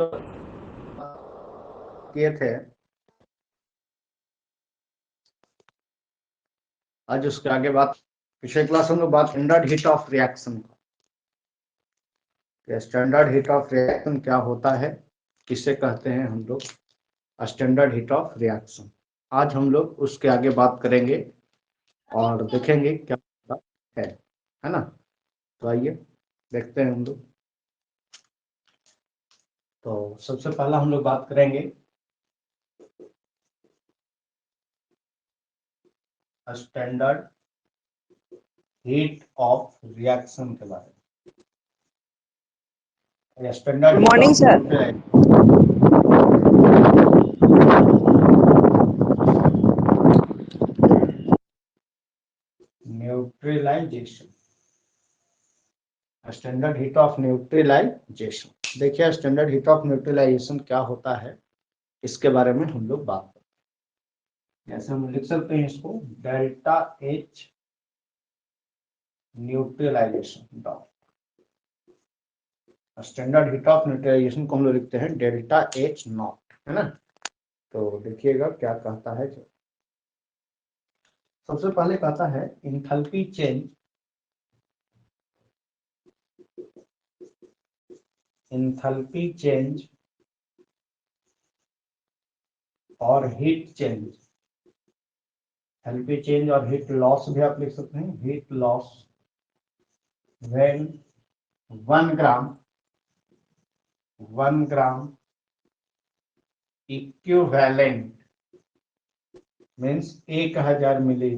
लोग किए थे आज, उसके आगे बात, पिछले क्लास हम लोग बात स्टैंडर्ड हीट ऑफ रिएक्शन का। स्टैंडर्ड हीट ऑफ रिएक्शन क्या होता है, किसे कहते हैं हम लोग स्टैंडर्ड हीट ऑफ रिएक्शन। आज हम लोग उसके आगे बात करेंगे और देखेंगे क्या होता है ना। तो आइए देखते हैं हम लोग। तो सबसे पहला हम लोग बात करेंगे स्टैंडर्ड हीट ऑफ रिएक्शन के बारे में। Standard good morning sir. Neutralization, standard heat of neutralization. देखिए स्टैंडर्ड हीट ऑफ न्यूट्रलाइजेशन क्या होता है, इसके बारे में हम लोग बात करते हैं। जैसे हम लिख सकते हैं इसको delta H neutralization dot, standard heat of neutralization को हम लोग लिखते हैं डेल्टा एच नॉट, है ना। तो देखिएगा क्या कहता है। सबसे पहले कहता है इंथैल्पी चेंज, इंथैल्पी चेंज और हीट चेंज, एंथैल्पी चेंज और हीट लॉस भी आप लिख सकते हैं। Heat loss when 1 gram equivalent means 1000 milli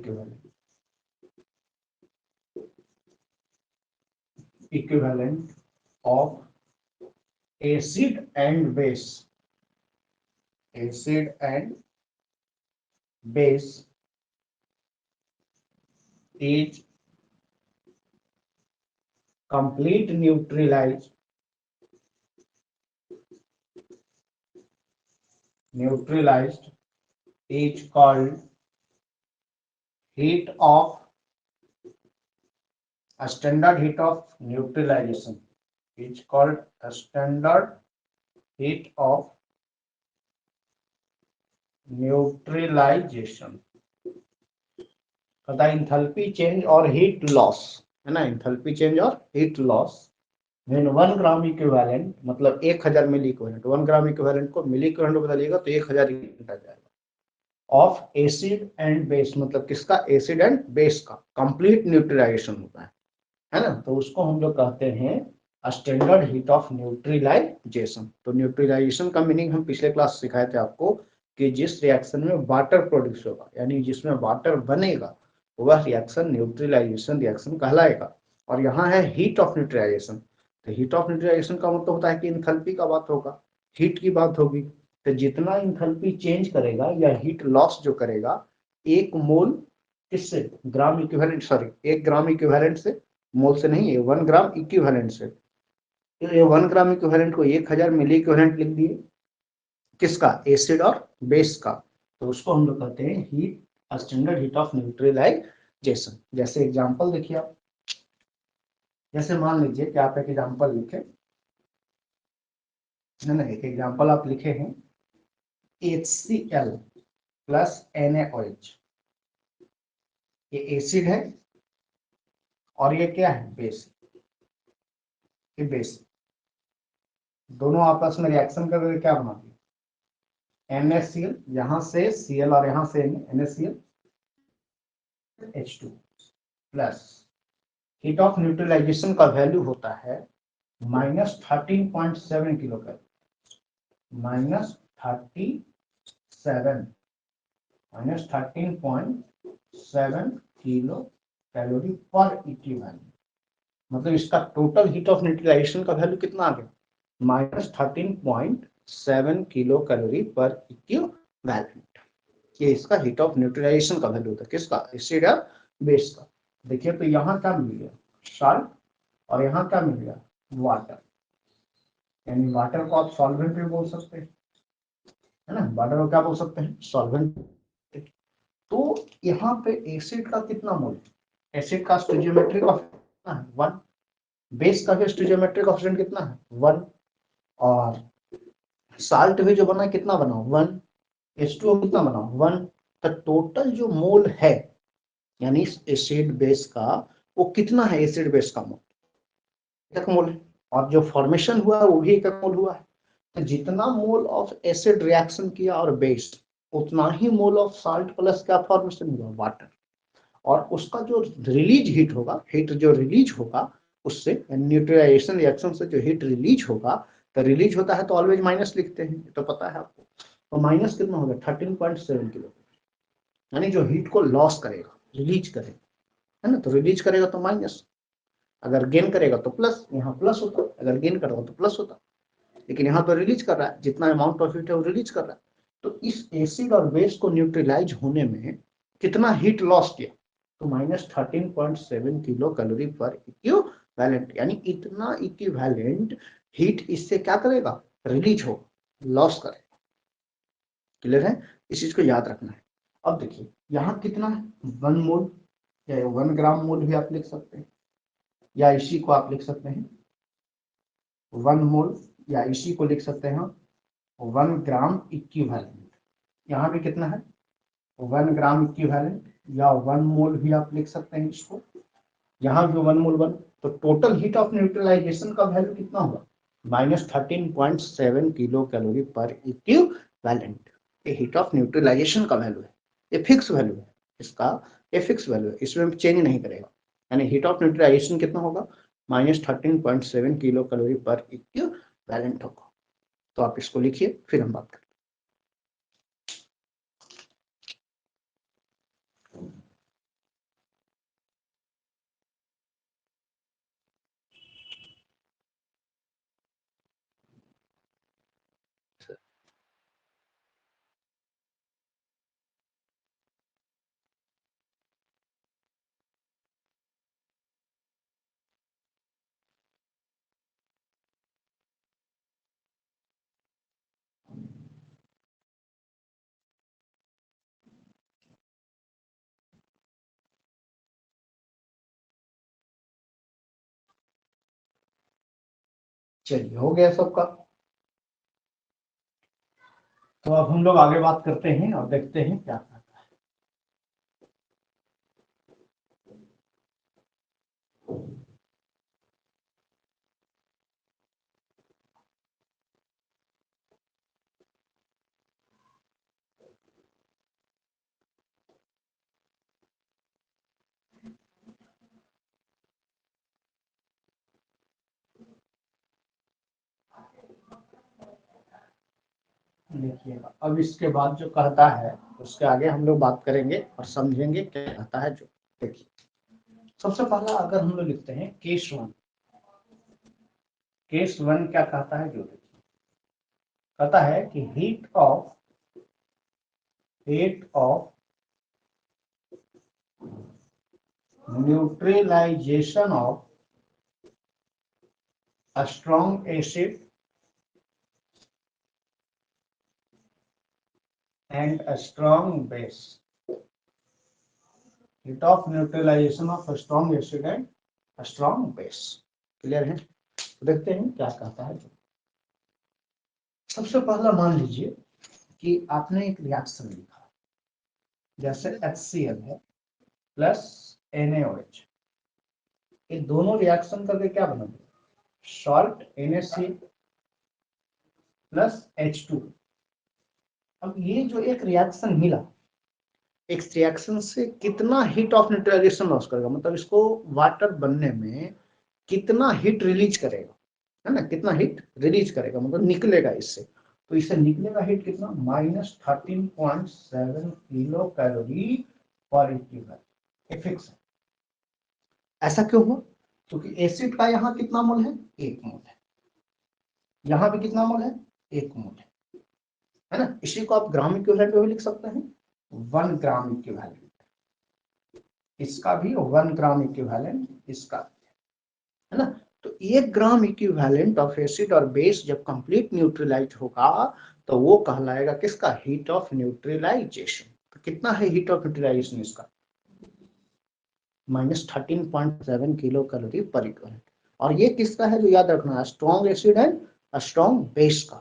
equivalent of acid and base, acid and base is complete neutralized is called heat of a standard heat of neutralization, is called a standard heat of neutralization। पता enthalpy change और heat loss, है ना। Enthalpy change और heat loss when 1 gram equivalent, मतलब 1000 milli equivalent, 1 gram equivalent को मिली equivalent में बदलिएगा तो 1000 equivalent आ जाएगा। ऑफ एसिड एंड बेस, मतलब किसका, एसिड एंड बेस का कंप्लीट न्यूट्रलाइजेशन होता है ना। तो उसको हम लोग कहते हैं स्टैंडर्ड हीट ऑफ न्यूट्रलाइजेशन। तो न्यूट्रलाइजेशन का मीनिंग हम पिछले क्लास सिखाए थे आपको कि जिस रिएक्शन में वाटर प्रोड्यूस होगा, यानी जिसमें वाटर बनेगा, वह रिएक्शन न्यूट्रलाइजेशन रिएक्शन कहलाएगा। और यहाँ है हीट ऑफ न्यूट्रलाइजेशन। तो हीट ऑफ न्यूट्रलाइजेशन का मतलब होता है कि इंथैल्पी का बात होगा, हीट की बात होगी। तो जितना इंथैल्पी चेंज करेगा या हीट लॉस जो करेगा, 1 मोल किससे, gram equivalent, sorry 1 gram equivalent से, मोल से नहीं है, 1 ग्राम इक्विवेलेंट से। तो ये 1 ग्राम इक्विवेलेंट को 1000 मिली इक्विवेलेंट लिख दिए, किसका, एसिड और बेस का। तो उसको हम लोग कहते हैं heat, standard heat of neutralization. जैसे एग्जांपल देखिए आप, जैसे मान लीजिए कि आप एक एग्जांपल लिखे, है ना, एक एग्जांपल आप लिखे हैं HCl प्लस NaOH, ये एसिड है और ये क्या है, बेस। ये बेस, दोनों आपस में रिएक्शन करके क्या बना दिया, NaCl, यहां से Cl और यहां से NaCl H2 plus heat of neutralization का वैल्यू होता है -13.7 kilo calorie, -13.7 kilo calorie per equivalent. मतलब इसका टोटल हीट ऑफ न्यूट्रलाइजेशन का वैल्यू कितना आ गया, -13.7 किलो कैलोरी पर इक्विवेलेंट। ये इसका हीट ऑफ न्यूट्रलाइजेशन का वैल्यू होता है, किसका, एसिड या बेस का। देखिए तो यहाँ क्या मिल गया, साल्ट, और यहाँ क्या मिल गया, वाटर। यानी वाटर को आप सॉल्वेंट भी बोल सकते हैं, है ना, वाटर को क्या बोल सकते हैं, सॉल्वेंट। तो यहाँ पे एसिड का कितना मोल, एसिड का स्टोइचियोमेट्रिक कोएफिशिएंट कितना है, 1। बेस का भी स्टोइचियोमेट्रिक कोएफिशिएंट कितना है, 1। और साल्ट भी जो बना कितना बना 1, H2O कितना बना 1, तो टोटल जो मोल है यानी एसिड बेस का वो कितना है, एसिड बेस का मोल एक मोल है, और जो फॉर्मेशन हुआ है वो भी एक मोल हुआ है। तो जितना मोल ऑफ एसिड रिएक्शन किया और बेस उतना ही मोल ऑफ साल्ट प्लस क्या फॉर्मेशन हुआ वाटर, और उसका जो रिलीज हीट होगा, हीट जो रिलीज होगा उससे न्यूट्रलाइजेशन रिएक्शन से जो हीट रिलीज होगा, तो रिलीज होता है तो ऑलवेज माइनस लिखते हैं, तो पता है आपको। तो माइनस कितना होगा 13.7 किलो, यानी जो हीट को लॉस करेगा रिलीज करेगा, है ना, तो रिलीज करेगा तो माइनस, अगर गेन करेगा तो प्लस, यहाँ प्लस होता, अगर गेन करेगा तो प्लस होता, लेकिन यहाँ तो रिलीज कर रहा है, जितना अमाउंट ऑफ हीट है वो रिलीज कर रहा है। तो इस एसिड और बेस को न्यूट्रलाइज होने में कितना हीट लॉस किया, तो -13.7 किलो कैलोरी पर इक्विवेलेंट, यानी इतना इक्विवेलेंट हीट इससे क्या करेगा, रिलीज हो, लॉस करेगा। क्लियर है, इस चीज को याद रखना है। अब देखिए यहाँ कितना है 1 मोल, या 1 ग्राम मोल भी आप लिख सकते हैं, या इसी को आप लिख सकते हैं 1 मोल, या इसी को लिख सकते हैं 1 ग्राम इक्विवेलेंट। यहाँ भी कितना है 1 ग्राम इक्विवेलेंट, या 1 मोल भी आप लिख सकते हैं इसको, यहाँ भी 1 मोल 1, तो टोटल हीट ऑफ न्यूट्रलाइजेशन का वैल्यू कितना हुआ -13.7 किलो कैलोरी पर इक्विवेलेंट। ये हीट ऑफ न्यूट्रलाइजेशन का वैल्यू है, ये फिक्स वैल्यू है इसका, ये फिक्स वैल्यू है, इसमें चेंज नहीं करेगा। यानी हीट ऑफ न्यूट्रलाइजेशन कितना होगा -13.7 किलो कैलोरी पर इक्विवेलेंट होगा। तो आप इसको लिखिए, फिर हम बात करें। चलिए हो गया सबका। तो अब हम लोग आगे बात करते हैं और देखते हैं क्या करता है। देखिएगा अब इसके बाद जो कहता है उसके आगे हम लोग बात करेंगे और समझेंगे क्या कहता है। जो देखिए सबसे पहला अगर हम लोग लिखते हैं केस 1, केस 1 क्या कहता है, जो देखिए कहता है कि heat of neutralization of a strong acid and a strong base, heat of neutralization of a strong acid and a strong base। Clear है, तो देखते हैं क्या कहता है। सबसे पहला मान लीजिए कि आपने एक रिएक्शन लिखा, जैसे HCl है प्लस NaOH, ये दोनों रिएक्शन करके क्या बनेगा, सॉल्ट NaCl प्लस H2। अब ये जो एक रिएक्शन मिला, एक रिएक्शन से कितना हीट ऑफ न्यूट्रलाइजेशन लॉस करेगा, मतलब इसको वाटर बनने में कितना हीट रिलीज करेगा, है ना, कितना हीट रिलीज करेगा, मतलब निकलेगा इससे। तो इससे निकलेगा हीट कितना -13.7 kilo calorie per equivalent, fix है। ऐसा क्यों हुआ, क्योंकि एसिड का यहाँ कितना मोल है 1 मोल है, यहाँ भी कितना मोल है 1 मोल है ना। इसी को आप ग्राम इक्विवेलेंट में भी लिख सकते हैं 1 ग्राम इक्विवेलेंट, इसका भी 1 ग्राम इक्विवेलेंट, इसका, है ना। तो 1 ग्राम इक्विवेलेंट ऑफ एसिड और बेस जब कंप्लीट न्यूट्रलाइज होगा तो वो कहलाएगा किसका, हीट ऑफ न्यूट्रलाइजेशन। तो कितना है हीट ऑफ न्यूट्रलाइजेशन इसका -13.7 किलो कैलोरी पर इक्विवेलेंट। और ये किसका है जो याद रखना है, स्ट्रॉन्ग एसिड है स्ट्रॉन्ग बेस का।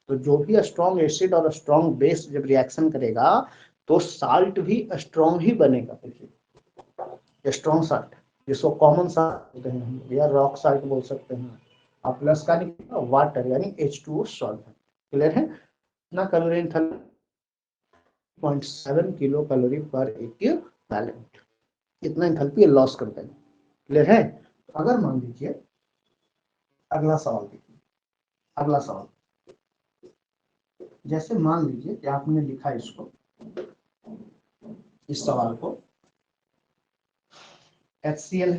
तो जो भी स्ट्रॉन्ग एसिड और स्ट्रॉन्ग बेस जब रिएक्शन करेगा तो साल्ट भी स्ट्रॉन्ग ही बनेगा। देखिए स्ट्रॉन्ग साल्ट जिसको कॉमन साल्ट बोलते हैं या रॉक साल्ट बोल सकते हैं और प्लस का निकलेगा वाटर यानी H2O सॉल्वेंट। क्लियर है ना? Calorie 0.7 kilo calorie per equivalent, इतना एंथैल्पी लॉस करता है। क्लियर है? तो अगर मान लीजिए अगला सवाल देखिए, अगला सवाल जैसे मान लीजिए कि आपने लिखा इसको, इस सवाल को HCl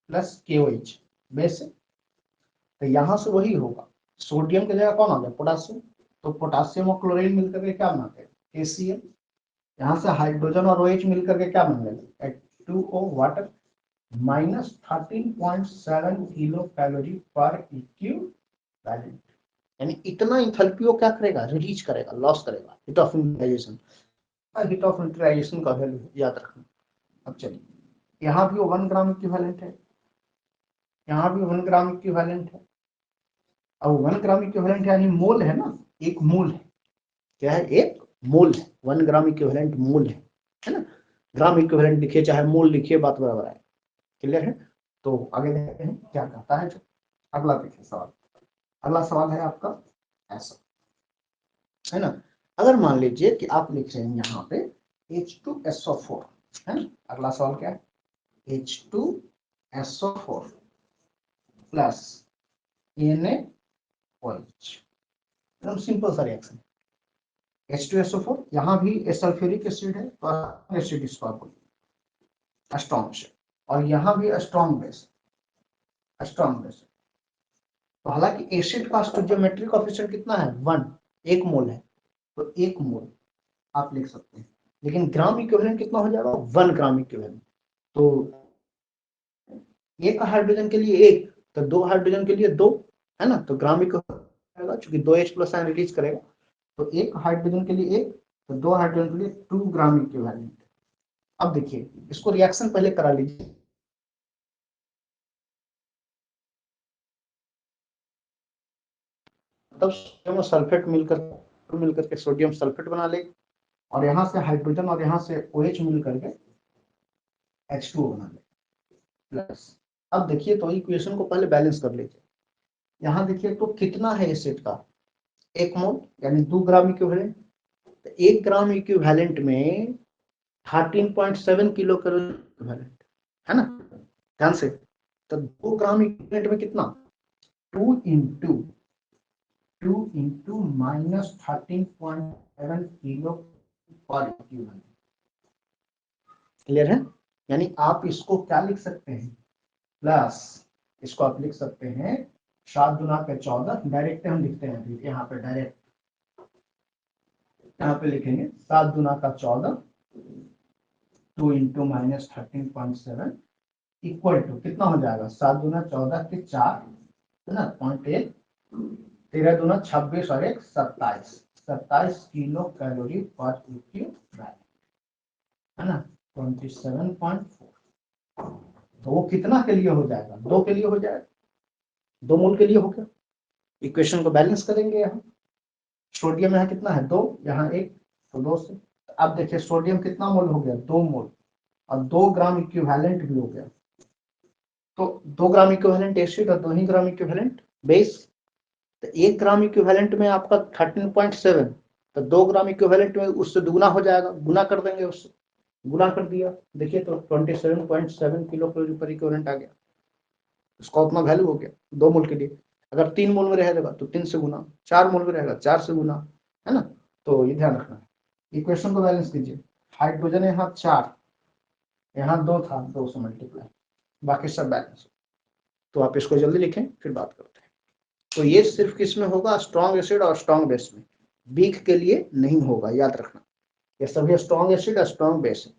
प्लस KOH बेस है, तो यहां से वही होगा, सोडियम की जगह कौन आ गया पोटासियम, तो पोटासियम और क्लोरीन मिलकर के क्या बनाते हैं KCl, यहाँ से हाइड्रोजन और OH मिलकर के क्या बन गया H2O water, minus 13.7 kilo calorie per equivalent, यानी इतना इंथैल्पी क्या करेगा रिलीज करेगा, लॉस करेगा heat of neutralization. Heat of neutralization का वैल्यू याद रखना। अब चलिए यहाँ भी 1 ग्राम इक्विवेलेंट है, यहाँ भी 1 ग्राम इक्विवेलेंट है। अब 1 ग्राम इक्विवेलेंट यानी मोल है ना, एक मोल है, क्या है एक मोल है, 1 ग्राम इक्विवेलेंट मोल है ना? ग्राम इक्विवेलेंट लिखिए चाहे मोल लिखिए बात बराबर है। क्लियर है? तो आगे देखते हैं क्या कहता है। जो अगला देखिए सवाल, अगला सवाल है आपका ऐसा, है ना? अगर मान लीजिए कि आप लिख रहे हैं यहाँ पे H2SO4, है ना? अगला सवाल क्या है H2SO4 प्लस NaOH, एकदम सिंपल सा रिएक्शन। H2SO4 यहाँ भी सल्फ्यूरिक एसिड है तो एसिड इसको आप बोलिए स्ट्रॉन्ग एसिड, और यहाँ भी स्ट्रॉन्ग बेस, स्ट्रॉन्ग बेस। तो हालांकि एसिड का स्टोइचियोमेट्रिक कोएफिशिएंट कितना है 1, 1 मोल है, तो 1 मोल आप लिख सकते हैं, लेकिन ग्राम इक्विवेलेंट कितना हो जाएगा 1 ग्राम इक्विवेलेंट। तो एक हाइड्रोजन के लिए एक, तो 2 हाइड्रोजन के लिए 2, है ना? तो ग्राम इक्विवेलेंट चूंकि 2H प्लस आयन रिलीज करेगा, तो एक हाइड्रोजन के लिए एक, तो 2 हाइड्रोजन के लिए 2 ग्राम इक्विवेलेंट। अब देखिए इसको रिएक्शन पहले करा लीजिए, तब सोडियम सल्फेट मिलकर के सोडियम सल्फेट बना ले, और यहाँ से हाइड्रोजन और यहाँ से OH मिलकर के H2O बना ले प्लस। अब देखिए तो इक्वेशन को पहले बैलेंस कर लीजिए, यहाँ देखिए तो कितना है एसिड का 1 मोल यानी 2 ग्राम इक्विवेलेंट, तो 1 ग्राम इक्विवेलेंट में 13.7 किलो कैलोरी इक्विवेलेंट, है ना? ध्यान से, तो 2 ग्राम इक्विवेलेंट में कितना 2 इंटू माइनस 13.7 किलो पर इक्विवेलेंट। क्लियर है? यानी आप इसको क्या लिख सकते हैं प्लस, इसको आप लिख सकते हैं 7 गुना के 14, डायरेक्ट हम लिखते हैं अभी यहाँ पे डायरेक्ट, यहाँ पे लिखेंगे 7 गुना का 14 2 इंटू माइनस 13.7 इक्वल टू कितना हो जाएगा 7 गुना 14 के 4, है ना 0.1, 13 दूना 26 और 1 27 किलो कैलोरी पर इक्विवेलेंट, है ना 27.4। तो वो कितना के लिए हो जाएगा 2 के लिए हो जाएगा, 2 मोल के लिए हो गया। इक्वेशन को बैलेंस करेंगे, यहाँ सोडियम यहाँ कितना है 2, यहाँ 1, तो 2 से। अब देखिए सोडियम कितना मोल हो गया 2 मोल, और 2 ग्राम इक्विवेलेंट भी हो गया, तो 2 ग्राम इक्विवेलेंट एसिड और 2 ही ग्राम इक्विवेलेंट बेस, तो 1 ग्राम इक्विवेलेंट में आपका 13.7, तो 2 ग्राम इक्विवेलेंट में उससे दुगुना हो जाएगा, गुना कर देंगे, उससे गुना कर दिया, देखिए तो 27.7 किलो कैलोरी पर इक्विवेलेंट आ गया, उसका उतना वैल्यू हो गया 2 मोल के लिए। अगर 3 मोल में रहेगा तो 3 से गुना, 4 मोल में रहेगा 4 से गुना, है ना? तो ये ध्यान रखना है। इक्वेशन को बैलेंस कीजिए, हाइड्रोजन यहाँ 4, यहाँ 2 था, 2 से मल्टीप्लाई, बाकी सब बैलेंस। तो आप इसको जल्दी लिखें फिर बात करते हैं। तो ये सिर्फ किस में होगा स्ट्रॉन्ग एसिड और स्ट्रॉन्ग बेस में, वीक के लिए नहीं होगा, याद रखना। ये सभी स्ट्रॉन्ग एसिड और स्ट्रॉन्ग बेस है।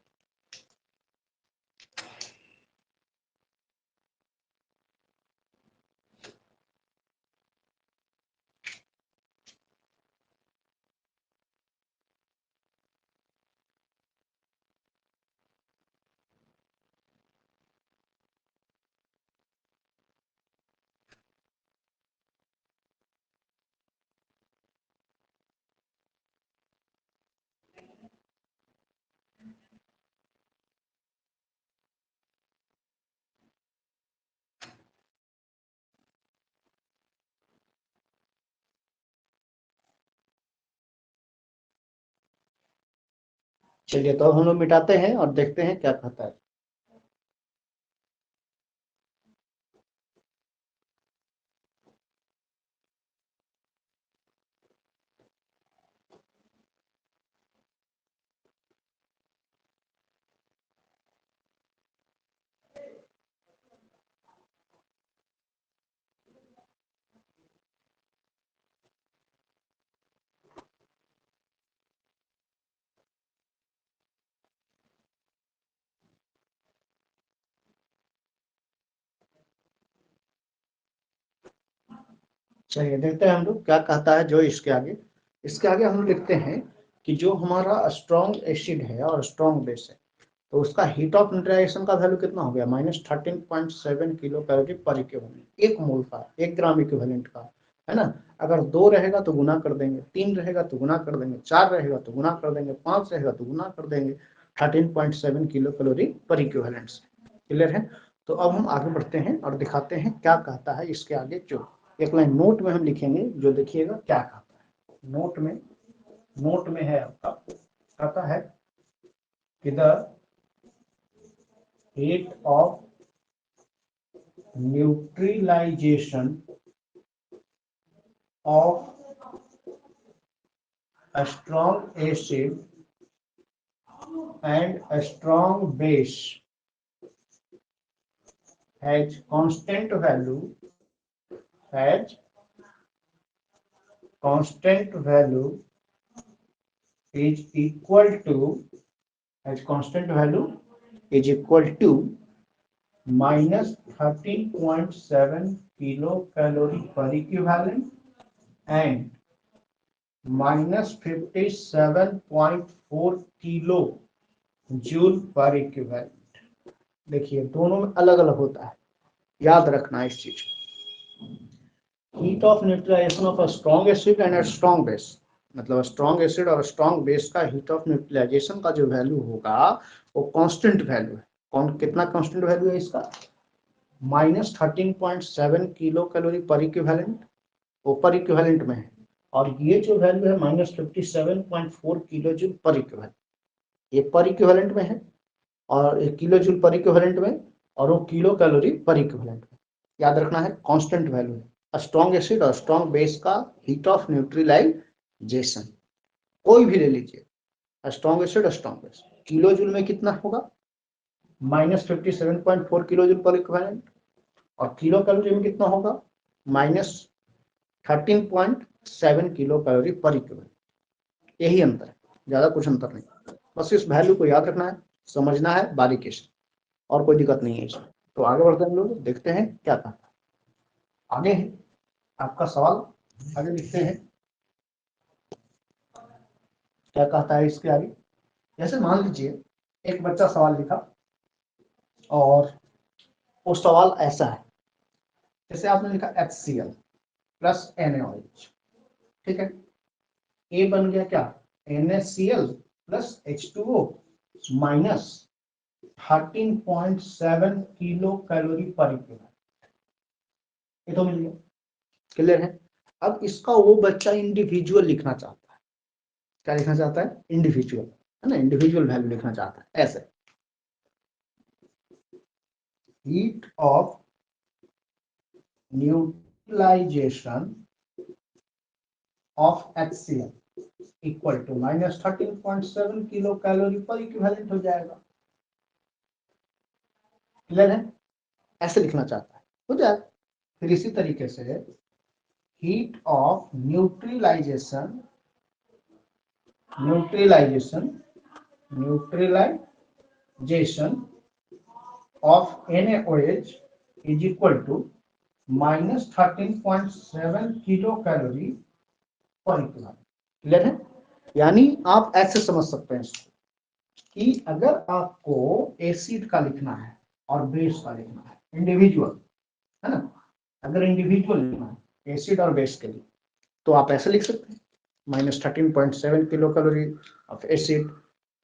चलिए तो अब हम लोग मिटाते हैं और देखते हैं क्या कहता है। चलिए देखते हैं हम लोग क्या कहता है जो इसके आगे हम लोग लिखते हैं कि जो हमारा स्ट्रॉन्ग एसिड है और स्ट्रॉन्ग बेस है, तो उसका हीट ऑफ न्यूट्रलाइजेशन का वैल्यू कितना हो गया, -13.7 किलो कैलोरी पर इक्विवेलेंट, एक मोल का, 1 ग्राम इक्विवेलेंट का, है ना। अगर 2 रहेगा तो गुना कर देंगे, 3 रहेगा तो गुना कर देंगे, 4 रहेगा तो गुना कर देंगे, 5 रहेगा तो गुना कर देंगे, 13.7 किलो कैलोरी पर इक्विवेलेंट से। क्लियर है। तो अब हम आगे बढ़ते हैं और दिखाते हैं क्या कहता है इसके आगे। जो एक लाइन नोट में हम लिखेंगे, जो देखिएगा क्या कहता है नोट में है आपका, कहता है कि the rate of neutralization of a strong acid and a strong base has constant value is equal to -13.7 kilocalorie per equivalent and -57.4 kilo joule पर इक्विवेलेंट। देखिए दोनों में अलग अलग होता है, याद रखना इस चीज को। Heat of neutralization of a strong acid and a strong base, मतलब स्ट्रॉन्ग एसिड और स्ट्रॉन्ग बेस का हीट ऑफ न्यूट्रलाइजेशन का जो वैल्यू होगा वो कांस्टेंट वैल्यू है। कौन कितना कांस्टेंट वैल्यू है इसका, -13.7 किलो कैलोरी पर इक्विवेलेंट, वो पर इक्विवेलेंट में है। और ये जो वैल्यू है -57.4 किलो जूल पर इक्विवेलेंट, ये पर इक्विवेलेंट में है, और एक किलो जूल पर इक्विवेलेंट में, और वो किलो कैलोरी पर इक्विवेलेंट में। याद रखना है कांस्टेंट वैल्यू है। स्ट्रॉन्ग एसिड और स्ट्रॉन्ग बेस का हीट ऑफ न्यूट्रलाइजेशन कोई भी ले लीजिए, स्ट्रॉन्ग एसिड और स्ट्रॉन्ग बेस, किलो जूल में कितना होगा, -57.4 किलो जूल पर इक्विवेलेंट, और किलो कैलोरी में कितना होगा, -13.7 किलो कैलोरी पर इक्विवेलेंट। यही अंतर है, ज्यादा कुछ अंतर नहीं। बस इस वैल्यू को याद रखना है, समझना है बारीकी से, और कोई दिक्कत नहीं है इसमें। तो आगे बढ़ते हैं हम लोग, देखते हैं क्या कहता है आगे है आपका सवाल। आगे लिखते हैं क्या कहता है इसके आगे। जैसे मान लीजिए एक बच्चा सवाल लिखा, और वो सवाल ऐसा है, जैसे आपने लिखा HCl प्लस NaOH, ठीक है। ए बन गया क्या, NaCl plus H2O minus 13.7 kilo calorie per equivalent, ये तो मिल गया। क्लियर है। अब इसका वो बच्चा इंडिविजुअल लिखना चाहता है, क्या लिखना चाहता है, इंडिविजुअल, है ना, इंडिविजुअल वैल्यू लिखना चाहता है ऐसे, heat of neutralization of HCl equal to -13.7 kilo calorie per equivalent हो जाएगा। क्लियर है, ऐसे लिखना चाहता है, हो जाएगा। फिर इसी तरीके से heat of neutralization of NaOH is equal to -13.7 kilo calorie per equivalent. Clear है। यानी आप ऐसे समझ सकते हैं इसको कि अगर आपको एसिड का लिखना है और बेस का लिखना है इंडिविजुअल, है ना, अगर इंडिविजुअल लिखना है एसिड और बेस के लिए, तो आप ऐसे लिख सकते हैं -13.7 kilo calorie of acid,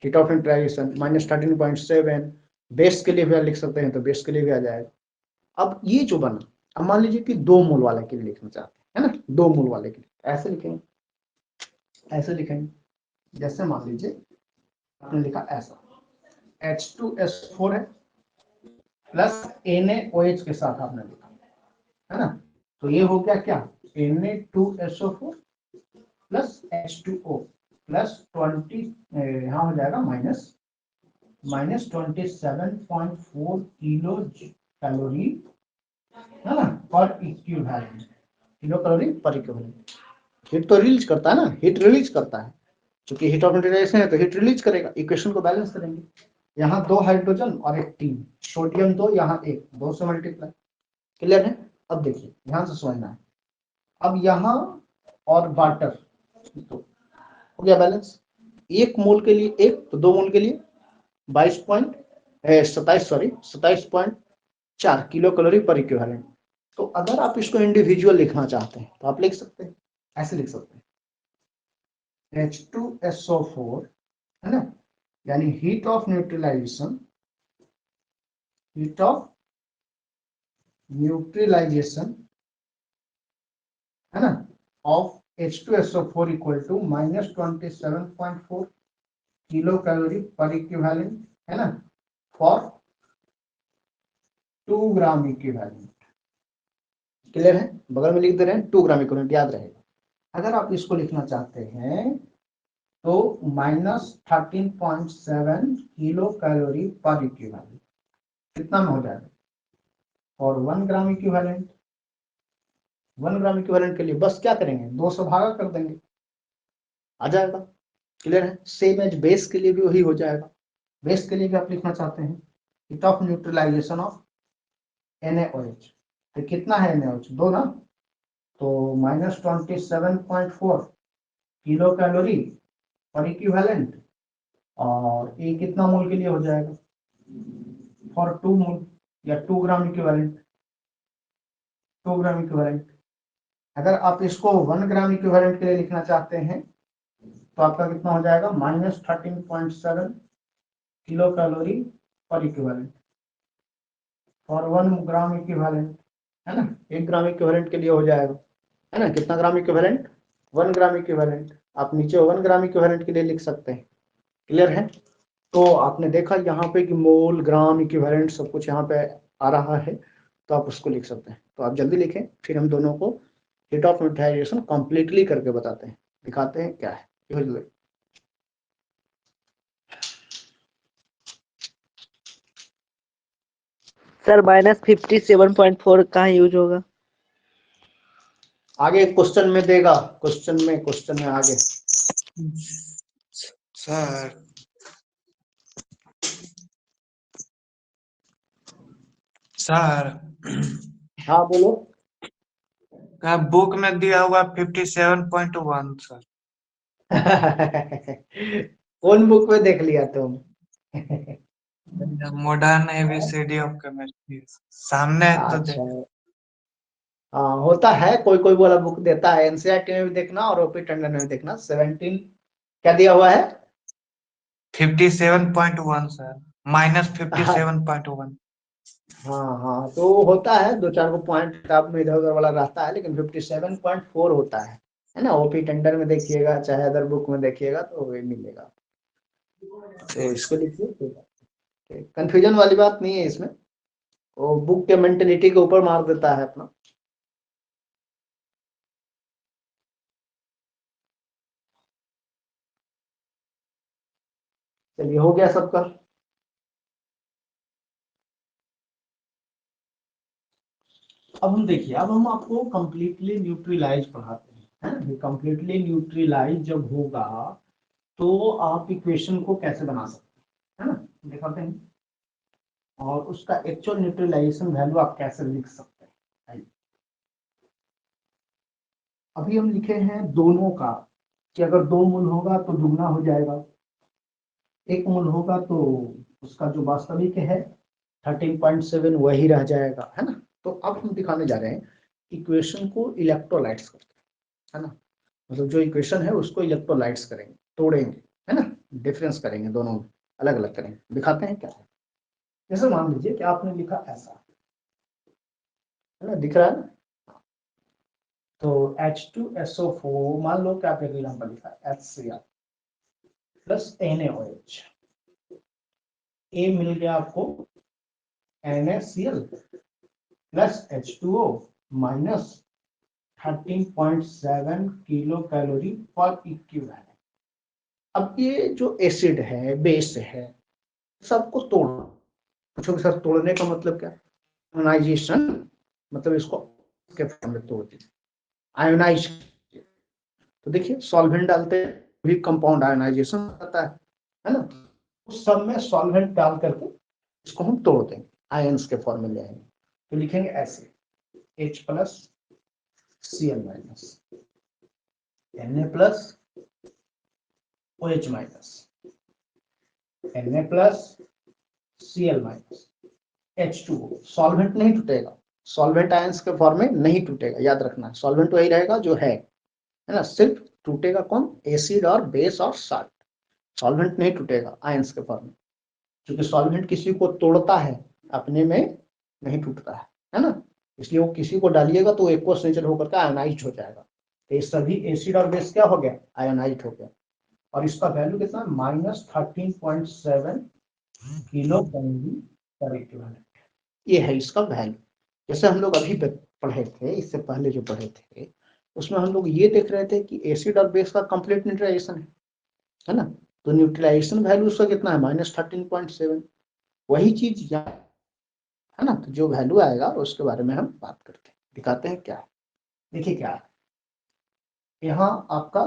heat of neutralization -13.7, base के लिए भी लिख सकते हैं तो बेस के लिए भी आ जाएगा। अब ये जो बना, अब मान लीजिए कि 2 मोल वाले के लिए लिखना चाहते हैं, है ना, 2 मोल वाले के लिए ऐसे लिखेंगे, ऐसे लिखेंगे। जैसे मान लीजिए आपने लिखा ऐसा, H2SO4 है प्लस NaOH के साथ आपने लिखा, है ना। तो ये हो गया क्या, Na2SO4 प्लस H2O प्लस 20, यहाँ हो जाएगा माइनस 27.4 किलो कैलोरी, है ना, पर equivalent, kilo calorie per equivalent. Heat तो रिलीज करता है ना, हीट रिलीज करता है, क्योंकि हीट ऑफ न्यूट्रलाइजेशन है तो हीट रिलीज करेगा। इक्वेशन को बैलेंस करेंगे, यहाँ 2 हाइड्रोजन और 1 टीम, सोडियम 2, यहाँ 1, 2 से मल्टीप्लाई। क्लियर है। अब देखिए ध्यान से समझना है, अब यहाँ और वाटर तो हो गया बैलेंस, 1 मोल के लिए 1, तो 2 मोल के लिए 27.4 किलो कैलोरी पर इक्विवेलेंट। तो अगर आप इसको इंडिविजुअल लिखना चाहते हैं तो आप लिख सकते हैं, ऐसे लिख सकते हैं, H2SO4, है ना, यानी हीट ऑफ न्यूट्रलाइजेशन, है ना, of H2SO4 equal to -27.4 kilo calorie per equivalent, है ना, फॉर 2 ग्राम इक्विवेलेंट। क्लियर है, बगल में लिख दे रहे हैं 2 ग्राम इक्विवेलेंट, याद रहेगा। अगर आप इसको लिखना चाहते हैं तो -13.7 किलो कैलोरी पर इक्विवेलेंट कितना में हो जाएगा, और 1 ग्राम इक्विवेलेंट, 1 ग्राम इक्विवेलेंट के लिए बस क्या करेंगे, 2 से भागा कर देंगे, आ जाएगा। क्लियर है, सेम एज बेस के लिए भी वही हो जाएगा। बेस के लिए भी आप लिखना चाहते हैं heat of neutralization of NaOH, तो कितना है NaOH, 2 ना, तो -27.4 किलो कैलोरी पर इक्विवेलेंट, और ये कितना मोल के लिए हो जाएगा, फॉर 2 मोल या 2 ग्राम इक्विवेलेंट, 2 ग्राम इक्विवेलेंट। अगर आप इसको 1 ग्राम इक्विवेलेंट के लिए लिखना चाहते हैं तो आपका कितना हो जाएगा, -13.7 kilo calorie per equivalent for 1 gram equivalent, है ना, 1 ग्राम इक्विवेलेंट के लिए हो जाएगा, है ना। कितना ग्राम इक्विवेलेंट, 1 ग्राम इक्विवेलेंट, आप नीचे 1 ग्राम इक्विवेलेंट के लिए लिख सकते हैं। क्लियर है। तो आपने देखा यहाँ पे कि मोल, ग्राम, इक्विवेलेंट सब कुछ यहाँ पे आ रहा है, तो आप उसको लिख सकते हैं। तो आप जल्दी लिखें, फिर हम दोनों को हीट ऑफ न्यूट्रलाइजेशन कंप्लीटली करके बताते हैं, दिखाते हैं क्या है। सर -57.4 कहाँ यूज होगा, आगे क्वेश्चन में देगा, क्वेश्चन में आगे। सर हाँ बोलो। क्या बुक में दिया हुआ 57.1 सर। कौन बुक में देख लिया तुम? मॉडर्न एबीसीडी ऑफ केमिस्ट्री सामने है तो अच्छा, देख। हाँ होता है, कोई कोई वाला बुक देता है, एनसीईआरटी में भी देखना और ओपी टंडन में भी देखना। 17 क्या दिया हुआ है, 57.1 सर, -57.1। हाँ हाँ, तो होता है 2-4 को पॉइंट आप में इधर उधर वाला रहता है, लेकिन 57.4 होता है ना। ओपी टेंडर में देखिएगा चाहे अदर बुक में देखिएगा तो वही मिलेगा। तो इसको लिखिए, कंफ्यूजन वाली बात नहीं है इसमें, वो बुक के मेंटेलिटी के ऊपर मार देता है अपना। चलिए हो गया सबका। अब हम देखिए, अब हम आपको कंप्लीटली न्यूट्रलाइज पढ़ाते हैं, है ना। कंप्लीटली न्यूट्रलाइज जब होगा तो आप इक्वेशन को कैसे बना सकते हैं, है ना, दिखाते हैं, और उसका एक्चुअल न्यूट्रलाइजेशन वैल्यू आप कैसे लिख सकते हैं। अभी हम लिखे हैं दोनों का, कि अगर 2 मोल होगा तो दुगना हो जाएगा, 1 मोल होगा तो उसका जो वास्तविक है 13.7 वही रह जाएगा, है ना। तो अब हम दिखाने जा रहे हैं इक्वेशन को इलेक्ट्रोलाइट्स करके, है ना, मतलब जो इक्वेशन है उसको इलेक्ट्रोलाइट्स करेंगे, तोड़ेंगे, है ना, डिफरेंस करेंगे, दोनों में अलग अलग करेंगे, दिखाते हैं क्या है। जैसे मान लीजिए कि आपने लिखा ऐसा, है ना, दिख रहा है ना। तो H2SO4 मान लो कि आप एग्जाम्पल लिखा HCl प्लस NaOH, ए मिल गया आपको NaCl plus H2O minus 13.7 kilo calorie per equivalent. अब ये जो एसिड है, बेस है, सबको तोड़ना। पूछोगे सर तोड़ने का मतलब क्या? आयोनाइजेशन, मतलब इसको के फॉर्म में तोड़ दीजिए, आयोनाइज। तो देखिए सॉल्वेंट डालते भी कंपाउंड आयोनाइजेशन होता है ना। उस सब में सॉल्वेंट डाल करके इसको हम तोड़ देंगे, आयंस के फॉर्म में ले आएंगे। तो लिखेंगे ऐसे H plus Cl minus Na plus OH minus Na plus Cl minus H2O। Solvent नहीं टूटेगा, सॉल्वेंट आयंस के फॉर्म में नहीं टूटेगा, याद रखना है। सॉल्वेंट वही रहेगा जो है ना, सिर्फ टूटेगा कौन? एसिड और बेस और साल्ट। सॉल्वेंट नहीं टूटेगा आयंस के फॉर्म में, क्योंकि सॉल्वेंट किसी को तोड़ता है, अपने में नहीं टूटता है ना। इसलिए वो किसी को डालिएगा तो एक्वस नेचर होकर के आयोनाइज हो जाएगा। तो ये सभी एसिड और बेस क्या हो गया? आयोनाइज हो गया। और इसका वैल्यू कितना है? -13.7 किलो कैलोरी पर इक्विवेलेंट। ये है इसका वैल्यू। जैसे हम लोग अभी पढ़े थे, इससे पहले जो पढ़े थे, उसमें हम लोग ये देख रहे थे कि एसिड और बेस का कंप्लीट न्यूट्रलाइजेशन है ना। तो न्यूट्रलाइजेशन वैल्यू उसका कितना है? -13.7। वही चीज यहाँ है ना। तो जो वैल्यू आएगा उसके बारे में हम बात करते हैं, दिखाते हैं क्या है। देखिए क्या है, यहाँ आपका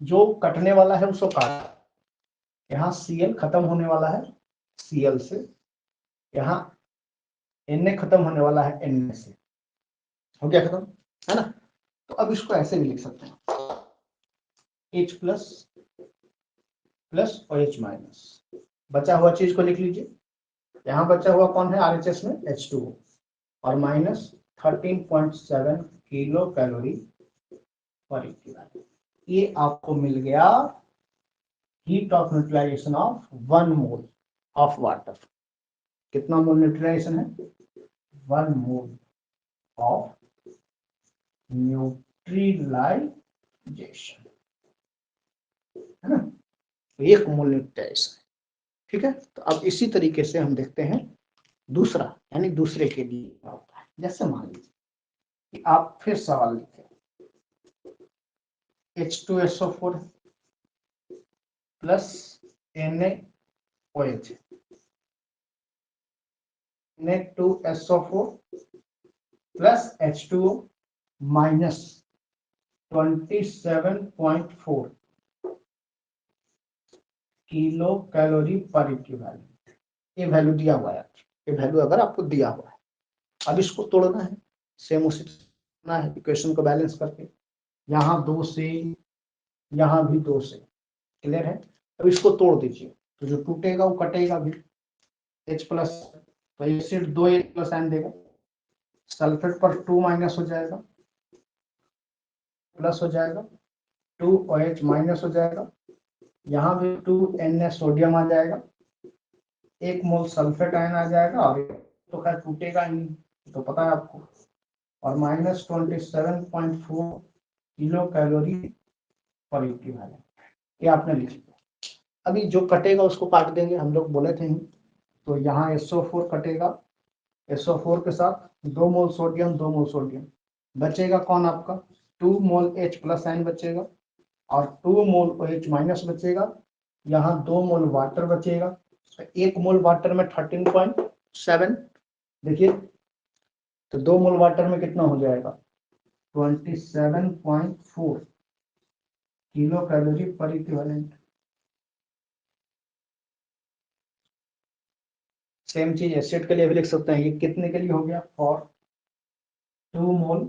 जो कटने वाला है उसको काट, यहाँ Cl खत्म होने वाला है Cl से, यहाँ Na खत्म होने वाला है Na से। हो गया खत्म, है ना। तो अब इसको ऐसे भी लिख सकते हैं H plus plus OH minus. बचा हुआ चीज को लिख लीजिए। यहाँ बचा हुआ कौन है RHS में? H2O और -13.7 किलो कैलोरी पर इक्विवेलेंट। ये आपको मिल गया heat of neutralization of 1 mole of water. कितना मोल न्यूट्रलाइजेशन है? 1 मोल ऑफ न्यूट्रलाइजेशन, है ना। तो 1 मोल न्यूट्रलाइजेशन, ठीक है। तो अब इसी तरीके से हम देखते हैं दूसरा, यानी दूसरे के लिए क्या होता है। जैसे मान लीजिए कि आप फिर सवाल लिखें H2SO4 plus NaOH, Na2SO4 plus H2O minus 27.4 kilo calorie per equivalent. ये वैल्यू दिया हुआ है, ये वैल्यू अगर आपको दिया हुआ है, अब इसको तोड़ना है, सेम उसी तरह है, इक्वेशन को बैलेंस करके, यहाँ 2 से यहाँ भी 2 से, क्लियर है। अब इसको तोड़ दीजिए, तो जो टूटेगा वो कटेगा भी। H प्लस, तो एसिड 2 H प्लस आयन देगा, सल्फेट पर 2 माइनस हो जाएगा, प्लस हो जाएगा, 2OH माइनस हो जाएगा, यहाँ भी 2Na सोडियम आ जाएगा, 1 मोल सल्फेट आयन आ जाएगा, और तो खैर टूटेगा ही नहीं, तो पता है आपको। और -27.4 किलो कैलोरी पर इक्विवेलेंट, ये आपने लिख लिया। अभी जो कटेगा उसको काट देंगे, हम लोग बोले थे ही। तो यहाँ SO4 कटेगा, SO4 के साथ 2 मोल सोडियम, 2 मोल सोडियम, बचेगा कौन आपका? 2 मोल H प्लस आयन बचेगा, और 2 मोल OH माइनस बचेगा, यहाँ 2 मोल वाटर बचेगा। तो 1 मोल वाटर में 13.7, देखिए, तो 2 मोल वाटर में कितना हो जाएगा? 27.4 kilo calorie per equivalent. Same चीज एसिड के लिए भी लिख सकते हैं। ये कितने के लिए हो गया? फॉर 2 मोल,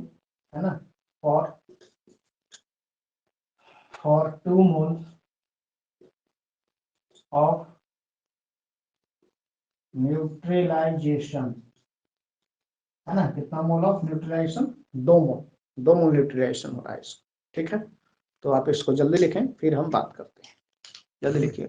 है ना, फॉर 2 मोल ऑफ न्यूट्रलाइजेशन, है ना। कितना mole of neutralization? 2 mole, 2 mole neutralization हो रहा है इसको, ठीक है। तो आप इसको जल्दी लिखें, फिर हम बात करते हैं। जल्दी लिखिए।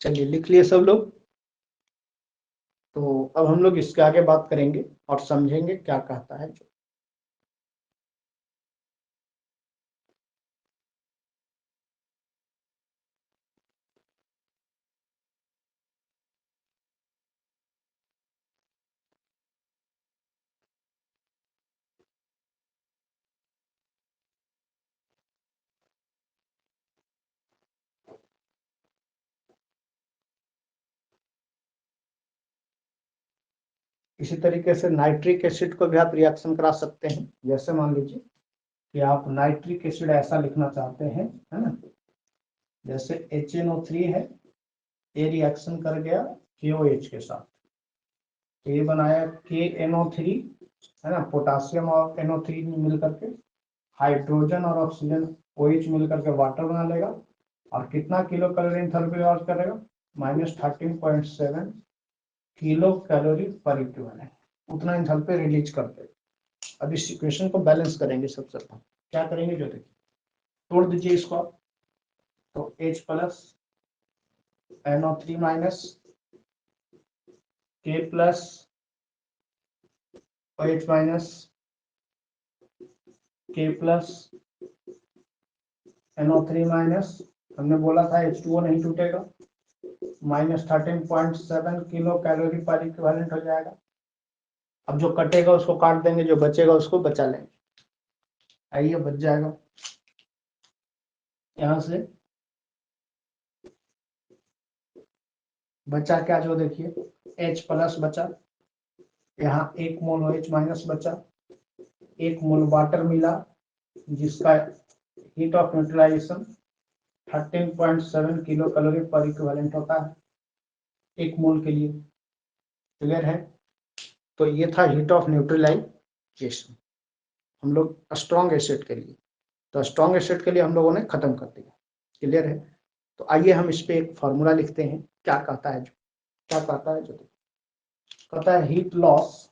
चलिए लिख लिए सब लोग। तो अब हम लोग इसके आगे बात करेंगे और समझेंगे क्या कहता है जो। इसी तरीके से नाइट्रिक एसिड को भी आप रिएक्शन करा सकते हैं। जैसे मान लीजिए कि आप नाइट्रिक एसिड ऐसा लिखना चाहते हैं, है ना, जैसे HNO3 है, ये रिएक्शन कर गया KOH के साथ, तो ये बनाया KNO3, है ना, पोटासियम और NO3 मिल करके हाइड्रोजन और ऑक्सीजन OH मिल करके वाटर बना लेगा। और कितना किलो कैलोरी एंथैल्पी लॉस करेगा? -13.7 किलो कैलोरी पर इक्विवेलेंट, उतना एंथैल्पी रिलीज करते हैं। अब इस इक्वेशन को बैलेंस करेंगे। सबसे पहले क्या करेंगे जो देखिए, तोड़ दीजिए इसको आप। तो H plus NO3 minus K plus OH minus K plus NO3 minus, हमने बोला था H2O नहीं टूटेगा, -13.7 किलो कैलोरी पर इक्विवेलेंट हो जाएगा। अब जो कटेगा उसको काट देंगे, जो बचेगा उसको बचा लेंगे। आइए बच जाएगा यहां से, बचा क्या जो देखिए, H प्लस बचा, यहाँ 1 मोल OH माइनस बचा, 1 मोल वाटर मिला जिसका heat of neutralization 13.7 kilo calorie per equivalent होता है 1 मोल के लिए। क्लियर है? तो ये था हीट ऑफ न्यूट्रलाइजेशन हम लोग स्ट्रॉन्ग एसिड के लिए। तो स्ट्रॉन्ग एसिड के लिए हम लोगों ने खत्म कर दिया। क्लियर है? तो आइए हम इस पे एक फॉर्मूला लिखते हैं। क्या कहता है जो, क्या कहता है जो, कहता है heat loss,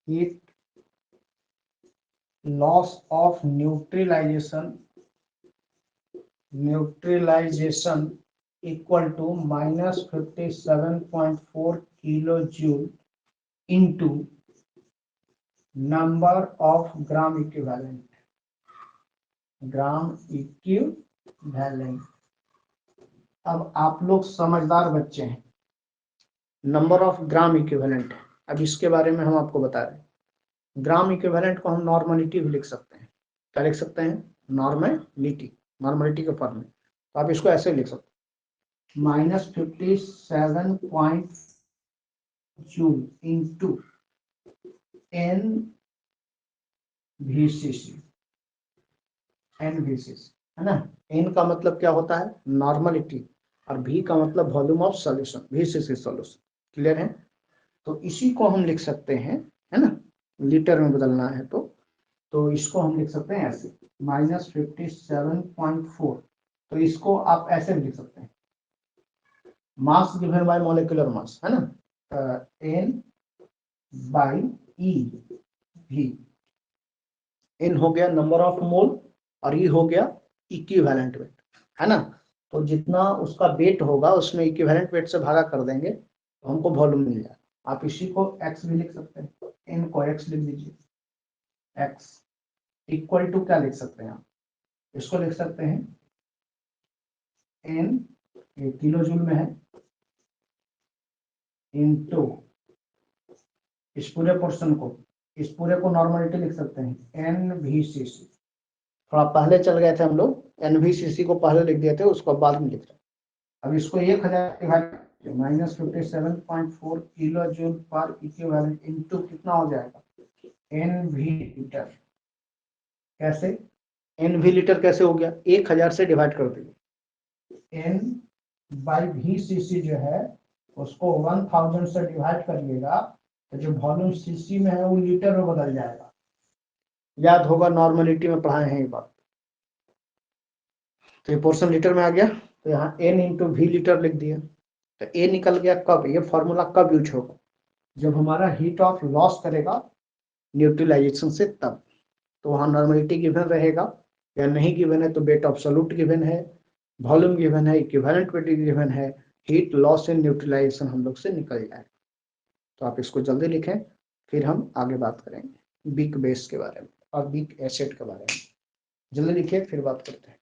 heat loss of neutralization equal to -57.4 kilo joule into number of gram equivalent, अब आप लोग समझदार बच्चे हैं, नंबर ऑफ ग्राम इक्विवेलेंट है। अब इसके बारे में हम आपको बता रहे हैं। ग्राम इक्विवेलेंट को हम नॉर्मलिटी भी लिख सकते हैं। क्या लिख सकते हैं? नॉर्मलिटी, नॉर्मलिटी के फॉर्म में। तो आप इसको ऐसे लिख सकते हैं, -57 जूल इंटू NVCC, है ना। N का मतलब क्या होता है? नॉर्मलिटी, और V का मतलब volume of solution, VCC solution. Clear है? तो इसी को हम लिख सकते हैं, है ना, लीटर में बदलना है तो इसको हम लिख सकते हैं ऐसे, -57.4। तो इसको आप ऐसे भी लिख सकते हैं, mass given by molecular mass, है ना, N/E/V। N हो गया नंबर ऑफ मोल और E हो गया इक्विवेलेंट वेट, है ना। तो जितना उसका वेट होगा उसमें इक्विवेलेंट वेट से भागा कर देंगे तो हमको वॉल्यूम मिल जाएगा। आप इसी को x भी लिख सकते हैं, N को x लिख दीजिए। x इक्वल टू क्या लिख सकते हैं आप? इसको लिख सकते हैं N, ये किलो जूल में है, इनटू इस पूरे पोर्शन को, इस पूरे को नॉर्मलिटी लिख सकते हैं NVCC। थोड़ा पहले चल गए थे हम लोग, NVCC को पहले लिख दिए थे, उसको बाद में लिख रहे हैं। अब इसको 1000 -57.4 किलो जूल पर इक्विवेलेंट इनटू कितना हो जाएगा? NV litre. कैसे NV लीटर कैसे हो गया? 1000 से डिवाइड कर दीजिए, N/VCC जो है उसको 1000 से डिवाइड करिएगा तो जो वॉल्यूम सीसी में है वो लीटर में बदल जाएगा। याद होगा नॉर्मलिटी में पढ़ाए हैं ये बात। तो ये पोर्शन लीटर में आ गया, तो यहाँ N/V लीटर लिख दिया। तो A निकल गया कब? ये फॉर्मूला कब यूज होगा? जब हमारा हीट ऑफ लॉस करेगा न्यूट्रलाइजेशन से तब। तो वहाँ नॉर्मलिटी गिवन रहेगा या नहीं गिवन है तो वेट ऑफ सॉल्यूट गिवन है वॉल्यूम गिवन है, इक्विवेलेंट गिवन है, हीट लॉस एंड न्यूट्रलाइजेशन हम लोग से निकल जाए। तो आप इसको जल्दी लिखें, फिर हम आगे बात करेंगे वीक बेस के बारे में और वीक एसिड के बारे में। जल्दी लिखिए, फिर बात करते हैं।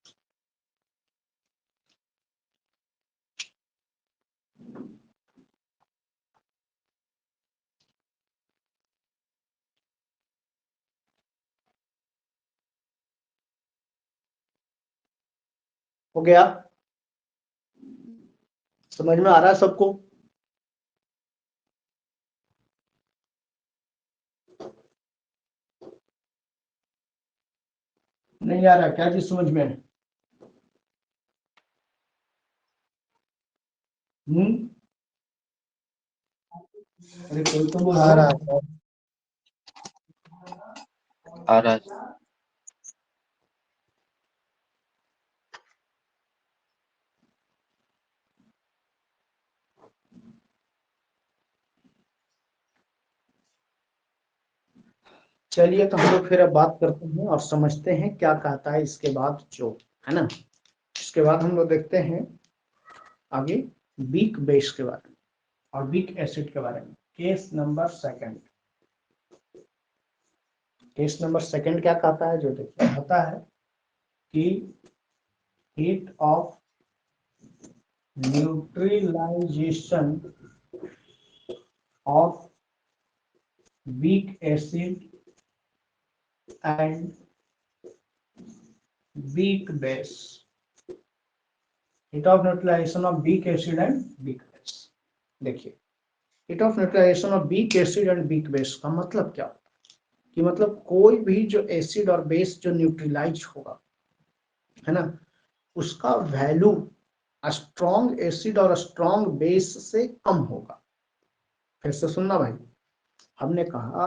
हो गया? समझ में आ रहा है सबको? नहीं आ रहा? क्या चीज समझ में? अरे कोई तो बोल आ रहा रहा है, आ रहा है। चलिए, तो हम लोग फिर अब बात करते हैं और समझते हैं क्या कहता है इसके बाद, जो है ना, इसके बाद हम लोग देखते हैं आगे वीक बेस के बारे में और वीक एसिड के बारे में। Case number second, case number second क्या कहता है, जो देखिए होता है कि heat of neutralization of weak acid and weak base, heat of neutralization of weak acid and weak base। देखिए, heat of neutralization of weak acid and weak base का मतलब क्या होता है कि मतलब कोई भी जो एसिड और बेस जो न्यूट्रलाइज होगा, है ना, उसका वैल्यू स्ट्रॉन्ग एसिड और स्ट्रॉन्ग बेस से कम होगा। फिर से सुनना भाई, हमने कहा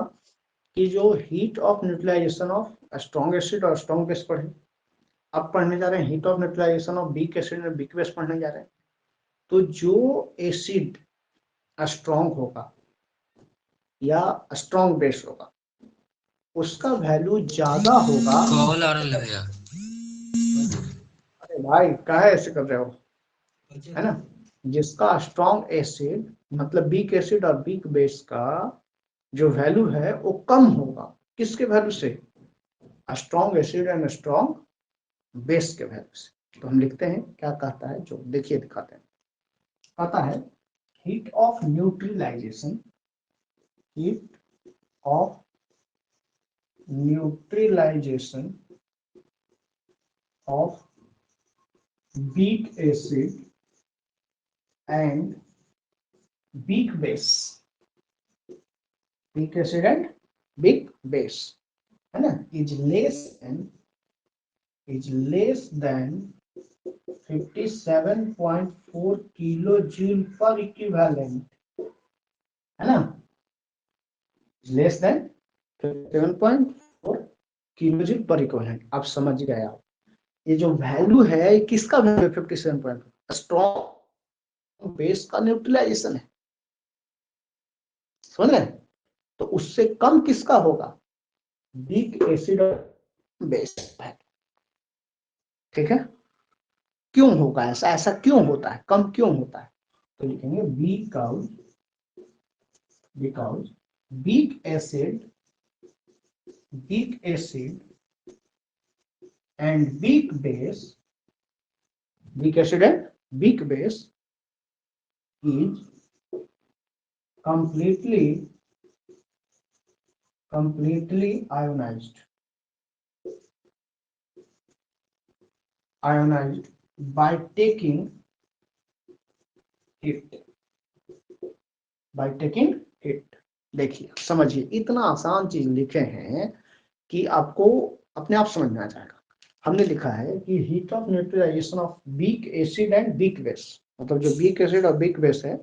कि जो heat of neutralization of strong acid और स्ट्रॉन्ग बेस पढ़े, अब पढ़ने जा रहे हैं heat of neutralization of weak acid और वीक बेस पढ़ने जा रहे हैं। तो जो एसिड स्ट्रॉन्ग होगा या स्ट्रॉन्ग बेस होगा, उसका वैल्यू ज्यादा होगा। कॉल आ रहा है। अरे भाई काहे ऐसे कर रहे हो, है ना, जिसका स्ट्रॉन्ग एसिड मतलब वीक एसिड और वीक बेस का जो वैल्यू है वो कम होगा, किसके वैल्यू से? Strong acid and strong base के वैल्यू से। तो हम लिखते हैं क्या कहता है, जो देखिए दिखाते हैं। कहता है heat of neutralization, heat of neutralization of weak acid and weak base, weak acid and weak base, है ना, is less than 57.4 kilo joule पर इक्विवेलेंट, है ना, लेस देन 57.4 किलो जूल पर इक्विवेलेंट। आप समझ गए आप, ये जो वैल्यू है किसका वैल्यू है? 57.4 स्ट्रॉन्ग बेस का न्यूट्रलाइजेशन है, समझ रहे? तो उससे कम किसका होगा? वीक एसिड और बेस है। ठीक है, क्यों होगा ऐसा? ऐसा क्यों होता है, कम क्यों होता है? तो लिखेंगे because week acid and weak base, weak acid and weak base is completely ionized by taking heat, देखिए समझिए, इतना आसान चीज लिखे हैं कि आपको अपने आप समझ में आ जाएगा। हमने लिखा है कि heat of neutralization of weak acid and weak base, मतलब जो वीक एसिड और वीक बेस है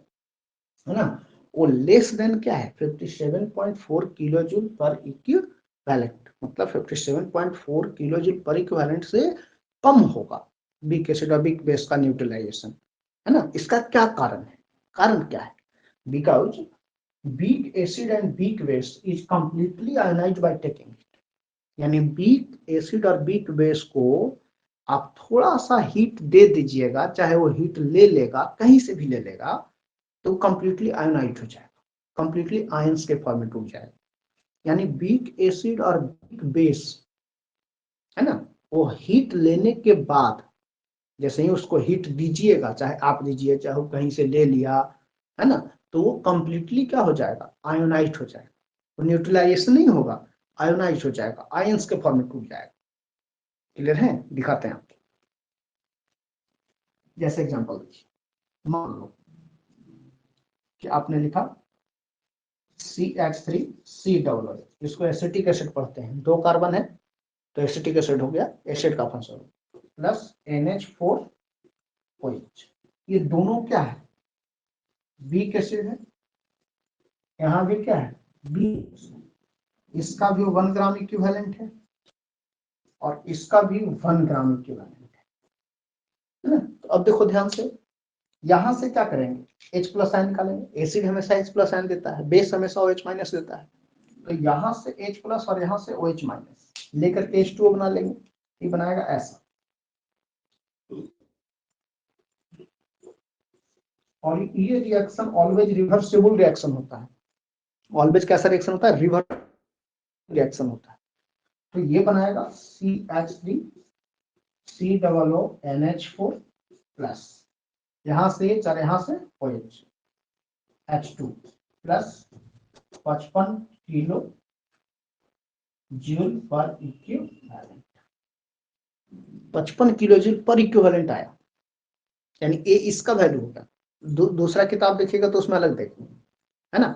ना, वो लेस देन क्या है? 57.4 किलो जूल पर इक्विवेलेंट, मतलब 57.4 किलो जूल पर इक्विवेलेंट से कम होगा वीक एसिड और वीक बेस का न्यूट्रलाइजेशन, है ना। इसका क्या कारण है? कारण क्या है? Because week acid and weak base is completely ionised by taking, यानी वीक एसिड और वीक बेस को आप थोड़ा सा हीट दे दीजिएगा, चाहे वो हीट ले लेगा, कहीं से भी ले लेगा, तो कंप्लीटली आयोनाइज हो जाएगा, कंप्लीटली आयंस के फॉर्म में टूट जाएगा। यानी वीक एसिड और वीक बेस है ना, वो हीट लेने के बाद जैसे ही उसको हीट दीजिएगा, चाहे आप दीजिए चाहे वो कहीं से ले लिया, है ना, तो वो कंप्लीटली क्या हो जाएगा, आयोनाइज हो जाएगा। वो न्यूट्रलाइजेशन नहीं होगा, आयोनाइज हो जाएगा, आयंस के फॉर्म में टूट जाएगा। क्लियर है? दिखाते हैं आपको। जैसे एग्जांपल देखिए, मान लो कि आपने लिखा CH3C, इसको एसिटिक एसिड पढ़ते हैं, 2 कार्बन है तो एसिटिक एसिड हो गया, एसिड का फंक्शन प्लस NH4OH। ये दोनों क्या है, वीक एसिड है, यहाँ भी क्या है, वीक, इसका भी 1 ग्राम इक्विवेलेंट है और इसका भी 1 ग्राम इक्विवेलेंट है ना। तो अब देखो ध्यान से, यहां से क्या करेंगे, H प्लस आयन निकालेंगे। एसिड हमेशा H प्लस आयन देता है, बेस हमेशा OH माइनस देता है, तो यहां से H प्लस और यहां से OH माइनस लेकर के H2O बना लेंगे। ये बनाएगा ऐसा, और ये रिएक्शन ऑलवेज रिवर्सिबल रिएक्शन होता है। ऑलवेज कैसा रिएक्शन होता है, रिवर्स रिएक्शन होता है। तो ये बनाएगा CH3COONH4 प्लस, यहां से H और यहां से OH, H2 plus 55 kilo joule पर इक्विवेलेंट, 55 किलो जूल पर इक्विवेलेंट आया। यानी ए इसका वैल्यू होगा। दूसरा किताब देखिएगा तो उसमें अलग देखिए, है ना।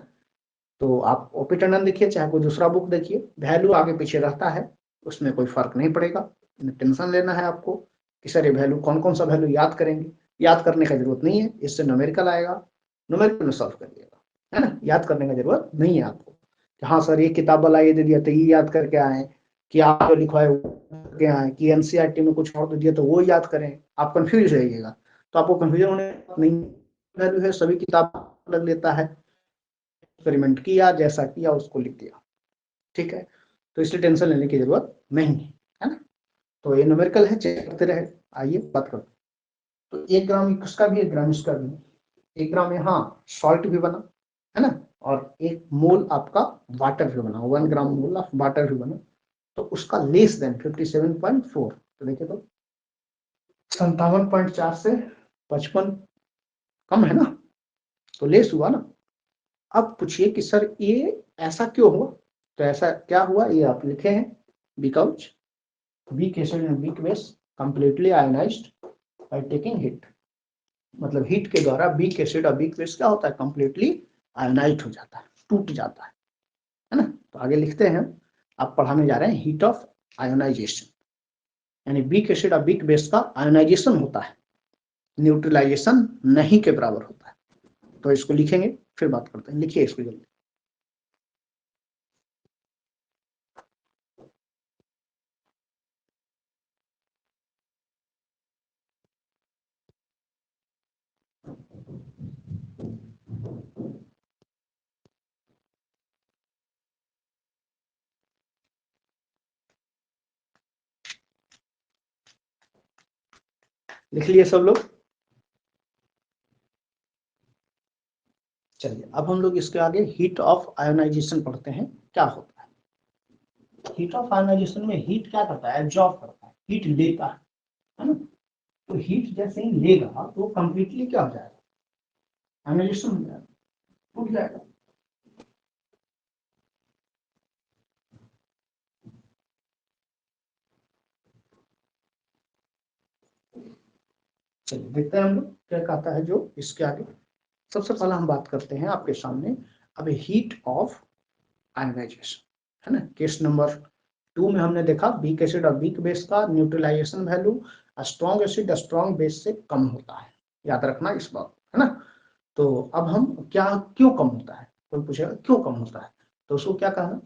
तो आप ओपी टंडन देखिए, चाहे कोई दूसरा बुक देखिए, वैल्यू आगे पीछे रहता है, उसमें कोई फर्क नहीं पड़ेगा। टेंशन लेना है आपको कि सर ये वैल्यू कौन कौन सा वैल्यू याद करेंगे, याद करने का जरूरत नहीं है, इससे न्यूमेरिकल आएगा, न्यूमेरिकल में सॉल्व करिएगा, है ना। याद करने का जरूरत नहीं है आपको कि हाँ सर ये किताब वाला ये दे दिया तो ये याद करके आए, कि आप जो लिखवाए करके आए, कि एनसीईआरटी में कुछ और दे दिया तो वो याद करें, आप कंफ्यूज रहिएगा। तो आपको कंफ्यूजन होने नहीं, वैल्यू है, सभी किताब अलग लेता है, एक्सपेरिमेंट किया, जैसा किया उसको लिख दिया, ठीक है। तो इसलिए टेंशन लेने की जरूरत नहीं है ना। तो ये न्यूमेरिकल है, चेक करते रहे। आइए बात करते, तो 1 ग्राम इसका भी 1 ग्राम इसका भी, 1 ग्राम यहाँ सॉल्ट भी बना, है ना, और 1 मोल आपका वाटर भी बना, 1 ग्राम मोल ऑफ वाटर भी बना। तो उसका लेस देन 57.4, तो देखिए तो 57.4 से 55 कम है ना, तो लेस हुआ ना। अब पूछिए कि सर ये ऐसा क्यों हुआ, तो ऐसा क्या हुआ ये आप लिखे हैं, because week acid and weak base completely ionised by taking heat. मतलब हीट के द्वारा वीक एसिड और वीक बेस क्या होता है, कंप्लीटली आयोनाइज्ड हो जाता है, टूट जाता है ना। तो आगे लिखते हैं, आप पढ़ाने जा रहे हैं हीट ऑफ आयोनाइजेशन, यानी वीक एसिड और वीक बेस का आयोनाइजेशन होता है, न्यूट्रलाइजेशन नहीं के बराबर होता है। तो इसको लिखेंगे फिर बात करते हैं, लिखिए इसको जल्दी। लिख लिए सब लोग? चलिए अब हम लोग इसके आगे हीट ऑफ आयोनाइजेशन पढ़ते हैं, क्या होता है। हीट ऑफ आयोनाइजेशन में हीट क्या करता है, एब्जॉर्ब करता है, हीट लेता है ना। तो हीट जैसे ही लेगा तो कंप्लीटली क्या हो जाएगा, आयोनाइजेशन हो जाएगा, टूट जाएगा। चलिए देखते हैं हम लोग क्या कहता है जो इसके आगे। सबसे पहला हम बात करते हैं आपके सामने अब हीट ऑफ आयोनाइजेशन, है ना। केस नंबर 2 में हमने देखा वीक एसिड और वीक बेस का neutralization value strong acid strong base से कम होता है, याद रखना इस बात, है ना। तो अब हम क्या, क्यों कम होता है, कोई पूछेगा क्यों कम होता है, तो उसको क्या कहना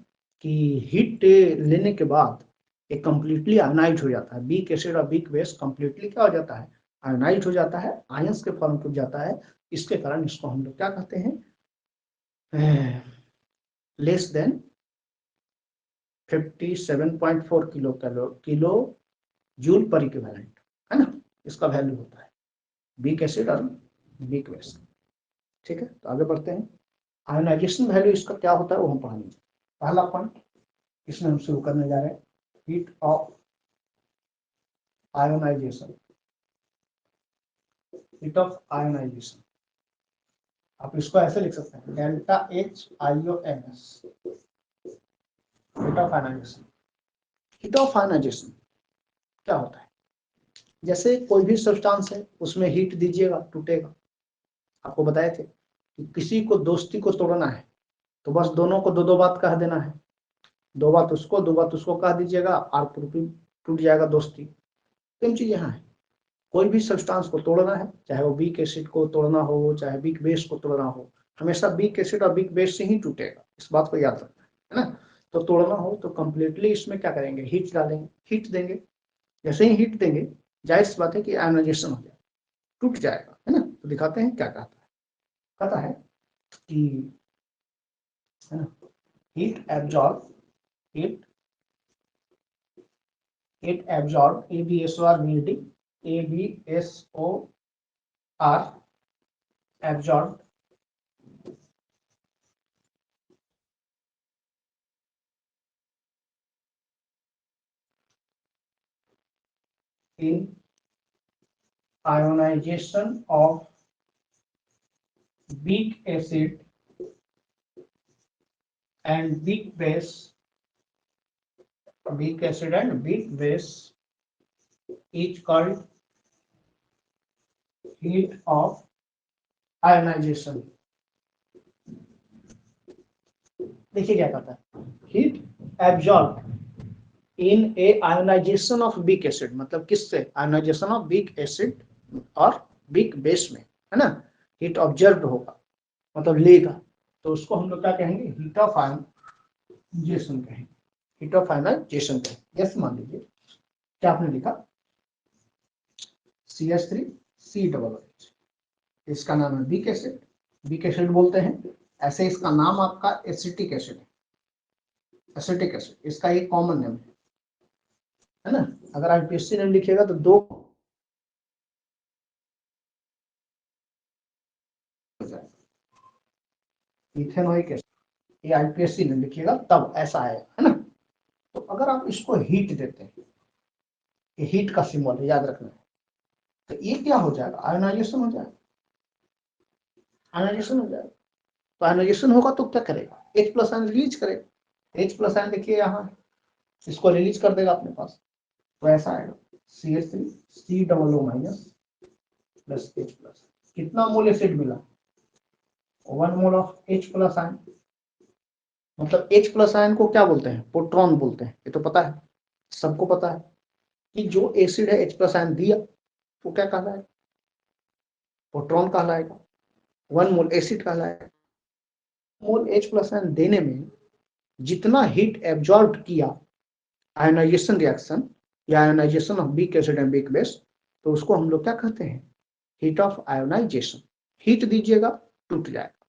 कि हीट लेने के बाद एक कंप्लीटली आयोनाइज हो जाता है, वीक एसिड और वीक बेस कंप्लीटली क्या हो जाता है, आयोनाइज हो जाता है, आयंस के फॉर्म टूट जाता है। इसके कारण इसको हम लोग क्या कहते हैं, लेस देन 57.4 किलो जूल पर इक्विवेलेंट, है ना, इसका वैल्यू होता है वीक एसिड और वीक बेस। ठीक है, तो आगे बढ़ते हैं। आयोनाइजेशन वैल्यू इसका क्या होता है वो हम पढ़ेंगे। पहला पॉइंट इसमें हम शुरू करने जा रहे हैं, heat of ionization. Heat of ionization आप इसको ऐसे लिख सकते हैं, delta H IONS, heat of ionization. Heat of ionization क्या होता है, जैसे कोई भी सब्सटेंस है उसमें हीट दीजिएगा टूटेगा। आपको बताए थे कि किसी को दोस्ती को तोड़ना है तो बस दोनों को दो दो बात कह देना है, दो बात उसको कह दीजिएगा और टूट जाएगा दोस्ती। सेम चीज यहाँ है, कोई भी सब्सटेंस को तोड़ना है, चाहे वो वीक एसिड को तोड़ना हो चाहे वीक बेस को तोड़ना हो, हमेशा वीक एसिड और वीक बेस से ही टूटेगा, इस बात को याद रखना है ना। तो तोड़ना हो तो कंप्लीटली इसमें क्या करेंगे, हीट डालेंगे, हीट देंगे। जैसे ही हीट देंगे जाहिर सी बात है कि आयोनाइजेशन हो जाएगा, टूट जाएगा, है ना। तो दिखाते हैं क्या कहता है कि, है ना, heat absorb, heat absorb ABSOR meaning ABSOR absorbed in ionization of weak acid and weak base, weak acid and weak base is called heat of ionization। देखिए क्या कहता है, heat absorb in a ionization of weak acid, मतलब किससे, ionization of weak acid और weak base में, है ना, हीट ऑब्जर्व होगा मतलब लेगा, तो उसको हम लोग क्या कहेंगे, हीट ऑफ आयोनाइजेशन कहेंगे, हीट ऑफ आयोनाइजेशन कहेंगे। जैसे मान लीजिए क्या आपने लिखा CH3COOH, इसका नाम है वीक एसिड, वीक एसिड बोलते हैं। ऐसे इसका नाम आपका एसिटिक एसिड है, एसिटिक एसिड इसका एक कॉमन नेम है ना। अगर आप IPSC नेम लिखिएगा तो दो इथेनोइक एसिड, ये IPSC नेम लिखिएगा तब ऐसा आएगा, है ना। तो अगर आप इसको हीट देते हैं, ये हीट का सिंबल है याद रखना है, तो ये क्या हो जाएगा, आयोनाइजेशन हो जाएगा, आयोनाइजेशन हो जाएगा। तो आयोनाइजेशन होगा तो क्या करेगा, H+ आयन रिलीज करेगा, H+ आयन देखिए यहाँ इसको रिलीज कर देगा अपने पास, तो ऐसा आएगा CH3COO- प्लस H+। कितना मोल एसिड मिला, 1 मोल ऑफ H+ आयन। मतलब H+ आयन को क्या बोलते हैं, प्रोटॉन बोलते हैं, ये तो पता है, सबको पता है कि जो एसिड है H+ आयन दिया वो क्या कहलाएगा, प्रोटॉन कहलाएगा, 1 मोल एसिड कहलाएगा। मोल H+ आयन देने में जितना हीट एब्जॉर्ब किया आयोनाइजेशन रिएक्शन या ionization of weak acid and weak base, तो उसको हम लोग क्या कहते हैं, हीट ऑफ आयोनाइजेशन। हीट दीजिएगा टूट जाएगा,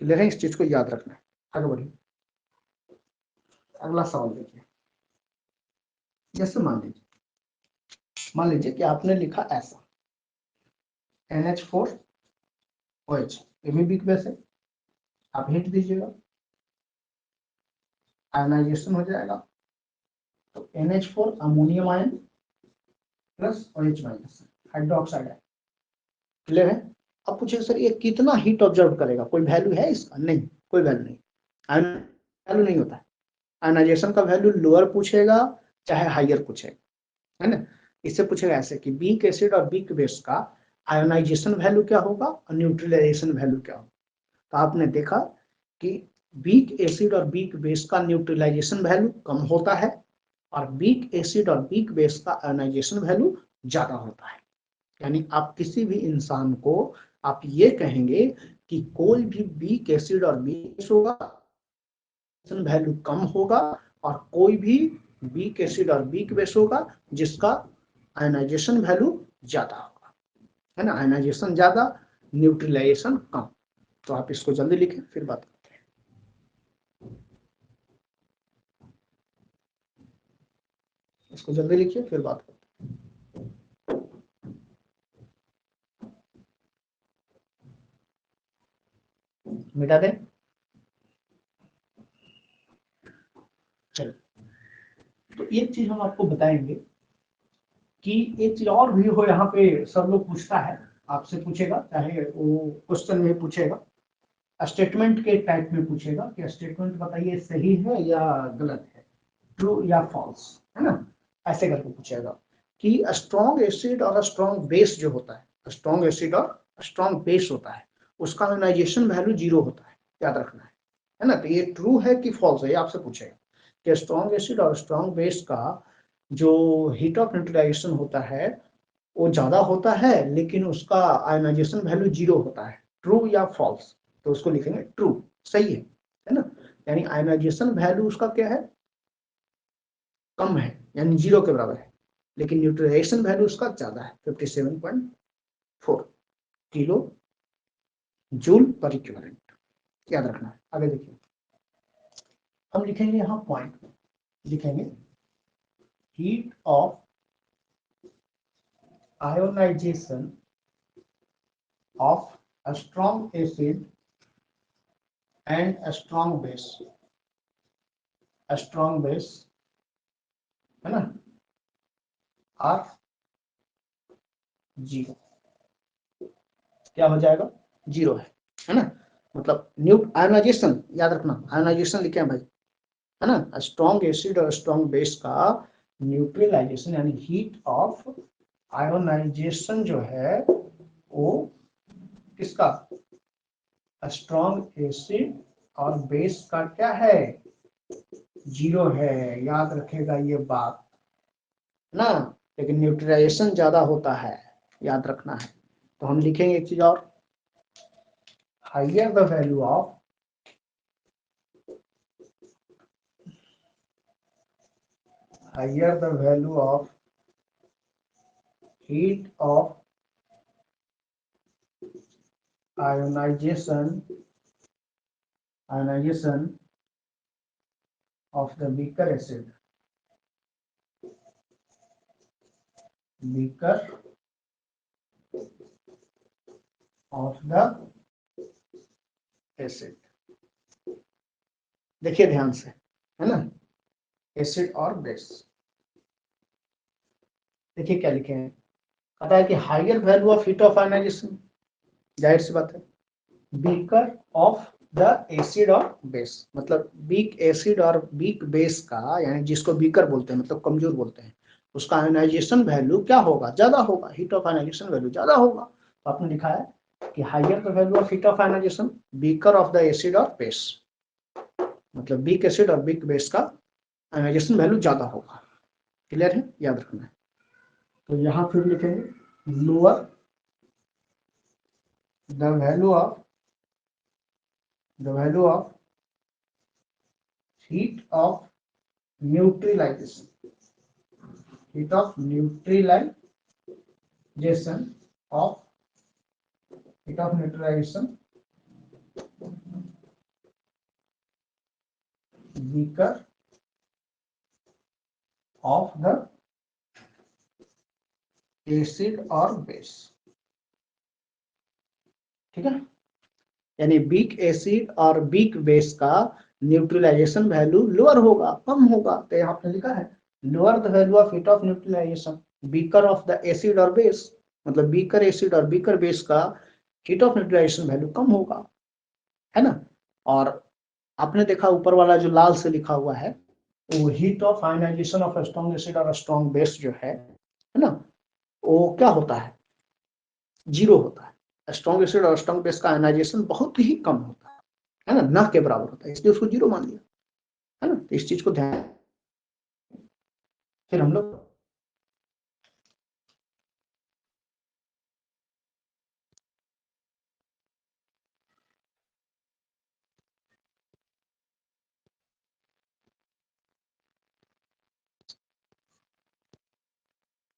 क्लियर है, इस चीज को याद रखना है। आगे बढ़िए, अगला सवाल देखिए। जैसे मान लीजिए कि आपने लिखा ऐसा NH4OH, ये भी वीक बेस है, आप हीट दीजिएगा आयोनाइजेशन हो जाएगा, तो NH4 ammonium ion plus OH minus hydroxide है, क्लियर है। अब पूछे सर ये कितना हीट ऑब्जर्व करेगा, कोई वैल्यू है इसका, नहीं कोई वैल्यू नहीं, वैल्यू नहीं होता है। आयोनाइजेशन का वैल्यू लोअर पूछेगा चाहे हाइयर पूछेगा, है ना। इससे पूछेगा ऐसे कि वीक एसिड और वीक बेस का आयोनाइजेशन वैल्यू क्या होगा और न्यूट्रलाइजेशन वैल्यू क्या होगा। तो आपने देखा कि वीक एसिड और वीक बेस का न्यूट्रलाइजेशन वैल्यू कम होता है और वीक एसिड और वीक बेस का आयोनाइजेशन वैल्यू ज्यादा होता है। यानी आप किसी भी इंसान को आप ये कहेंगे कि कोई भी वीक एसिड और बेस होगा वैल्यू कम होगा और कोई भी वीक एसिड और वीक बेस होगा जिसका आयनाइजेशन वैल्यू ज्यादा होगा, है ना। आयनाइजेशन ज्यादा, न्यूट्रलाइजेशन कम। तो आप इसको जल्दी लिखें फिर बात करते हैं। इसको जल्दी लिखिए फिर बात करते हैं। मिटा दें। चलो, तो एक चीज हम आपको बताएंगे कि एक चीज और भी हो, यहाँ पे सब लोग पूछता है, आपसे पूछेगा, चाहे वो क्वेश्चन में पूछेगा, स्टेटमेंट के टाइप में पूछेगा कि स्टेटमेंट बताइए सही है या गलत है, ट्रू या फॉल्स, है ना, ऐसे करके पूछेगा कि स्ट्रॉन्ग एसिड और स्ट्रॉन्ग बेस जो होता है, स्ट्रॉन्ग एसिड और स्ट्रॉन्ग बेस होता है, उसका आयोनाइजेशन वैल्यू 0 होता है, याद रखना है ना। तो ये ट्रू है कि फॉल्स है, ये आपसे पूछेगा कि स्ट्रॉन्ग एसिड और स्ट्रॉन्ग बेस का जो हीट ऑफ न्यूट्रलाइजेशन होता है वो ज्यादा होता है लेकिन उसका आयोनाइजेशन वैल्यू 0 होता है, ट्रू या फॉल्स। तो उसको लिखेंगे ट्रू, सही है ना, यानी आयोनाइजेशन वैल्यू उसका क्या है, कम है, यानी 0 के बराबर है, लेकिन न्यूट्रलाइजेशन वैल्यू उसका ज्यादा है, 57.4 किलो जूल पर इक्विवेलेंट, याद रखना है। आगे देखिए, हम लिखेंगे यहाँ पॉइंट, लिखेंगे heat of ionization of a strong acid and a strong base, a strong base, है ना, आर 0, क्या हो जाएगा, 0 है ना, मतलब न्यूट आयोनाइजेशन, याद रखना आयोनाइजेशन लिखे हैं भाई, है ना, स्ट्रॉन्ग एसिड और स्ट्रॉन्ग बेस का न्यूट्रलाइजेशन यानी हीट ऑफ आयोनाइजेशन जो है वो किसका, स्ट्रॉन्ग एसिड और बेस का क्या है, 0 है, याद रखेगा ये बात ना, लेकिन न्यूट्रलाइजेशन ज्यादा होता है, याद रखना है। तो हम लिखेंगे एक चीज और, higher the value of higher the value of heat of ionization of the weaker acid, weaker of the acid, देखिए ध्यान से, है ना, एसिड और बेस, देखिए क्या लिखे हैं, कहता है कि higher value of heat of ionization, जाहिर सी बात है, बीकर ऑफ द एसिड और बेस, मतलब वीक एसिड और वीक बेस का, यानी जिसको बीकर बोलते हैं मतलब कमजोर बोलते हैं, उसका आयोनाइजेशन वैल्यू क्या होगा, ज्यादा होगा, हीट ऑफ आयोनाइजेशन वैल्यू ज्यादा होगा। तो आपने लिखा है कि higher the value of heat of ionization weaker of the acid और बेस, मतलब वीक एसिड और वीक बेस का आयोनाइजेशन वैल्यू ज्यादा होगा, क्लियर है, याद रखना है। तो यहाँ फिर लिखेंगे lower the value of heat of neutralization, heat of neutralization of heat of neutralization weaker of the acid or base, ठीक है, यानी वीक एसिड और वीक बेस का न्यूट्रलाइजेशन वैल्यू लोअर होगा, कम होगा। तो यहाँ पे लिखा है lower the value of heat of neutralization weaker of the acid और बेस, मतलब बीकर एसिड और बीकर बेस का हीट ऑफ न्यूट्रलाइजेशन वैल्यू कम होगा, है ना। और आपने देखा ऊपर वाला जो लाल से लिखा हुआ है वो heat of ionization of strong acid और स्ट्रॉन्ग बेस जो है ना, वो क्या होता है, 0 होता है। स्ट्रॉन्ग एसिड और स्ट्रॉन्ग बेस का आयोनाइजेशन बहुत ही कम होता है ना, न के बराबर होता है, इसलिए उसको 0 मान लिया, है ना। तो इस चीज को ध्यान, फिर हम लोग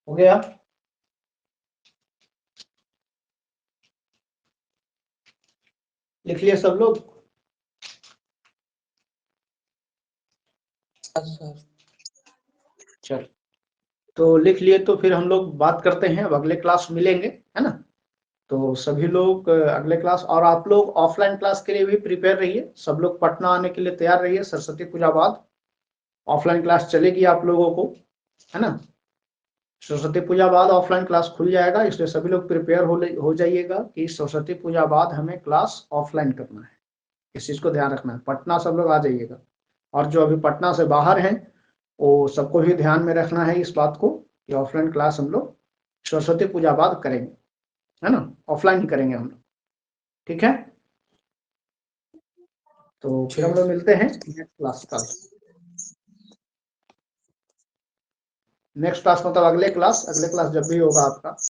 हो गया, लिख लिए सब लोग, सर चल तो लिख लिए तो फिर हम लोग बात करते हैं, अब अगले क्लास मिलेंगे, है ना। तो सभी लोग अगले क्लास, और आप लोग ऑफलाइन क्लास के लिए भी प्रिपेयर रहिए, सब लोग पटना आने के लिए तैयार रहिए। सरस्वती पूजा बाद ऑफलाइन क्लास चलेगी आप लोगों को, है ना। सरस्वती पूजा बाद ऑफलाइन क्लास खुल जाएगा, इसलिए सभी लोग प्रिपेयर हो जाइएगा कि सरस्वती पूजा बाद हमें क्लास ऑफलाइन करना है। इस चीज को ध्यान रखना है, पटना सब लोग आ जाइएगा। और जो अभी पटना से बाहर हैं वो सबको भी ध्यान में रखना है इस बात को कि ऑफलाइन क्लास हम लोग सरस्वती पूजा बाद करेंगे, है ना, ऑफलाइन ही करेंगे हम लोग, ठीक है। तो फिर हम लोग मिलते हैं नेक्स्ट क्लास कल। नेक्स्ट क्लास मतलब अगले क्लास जब भी होगा आपका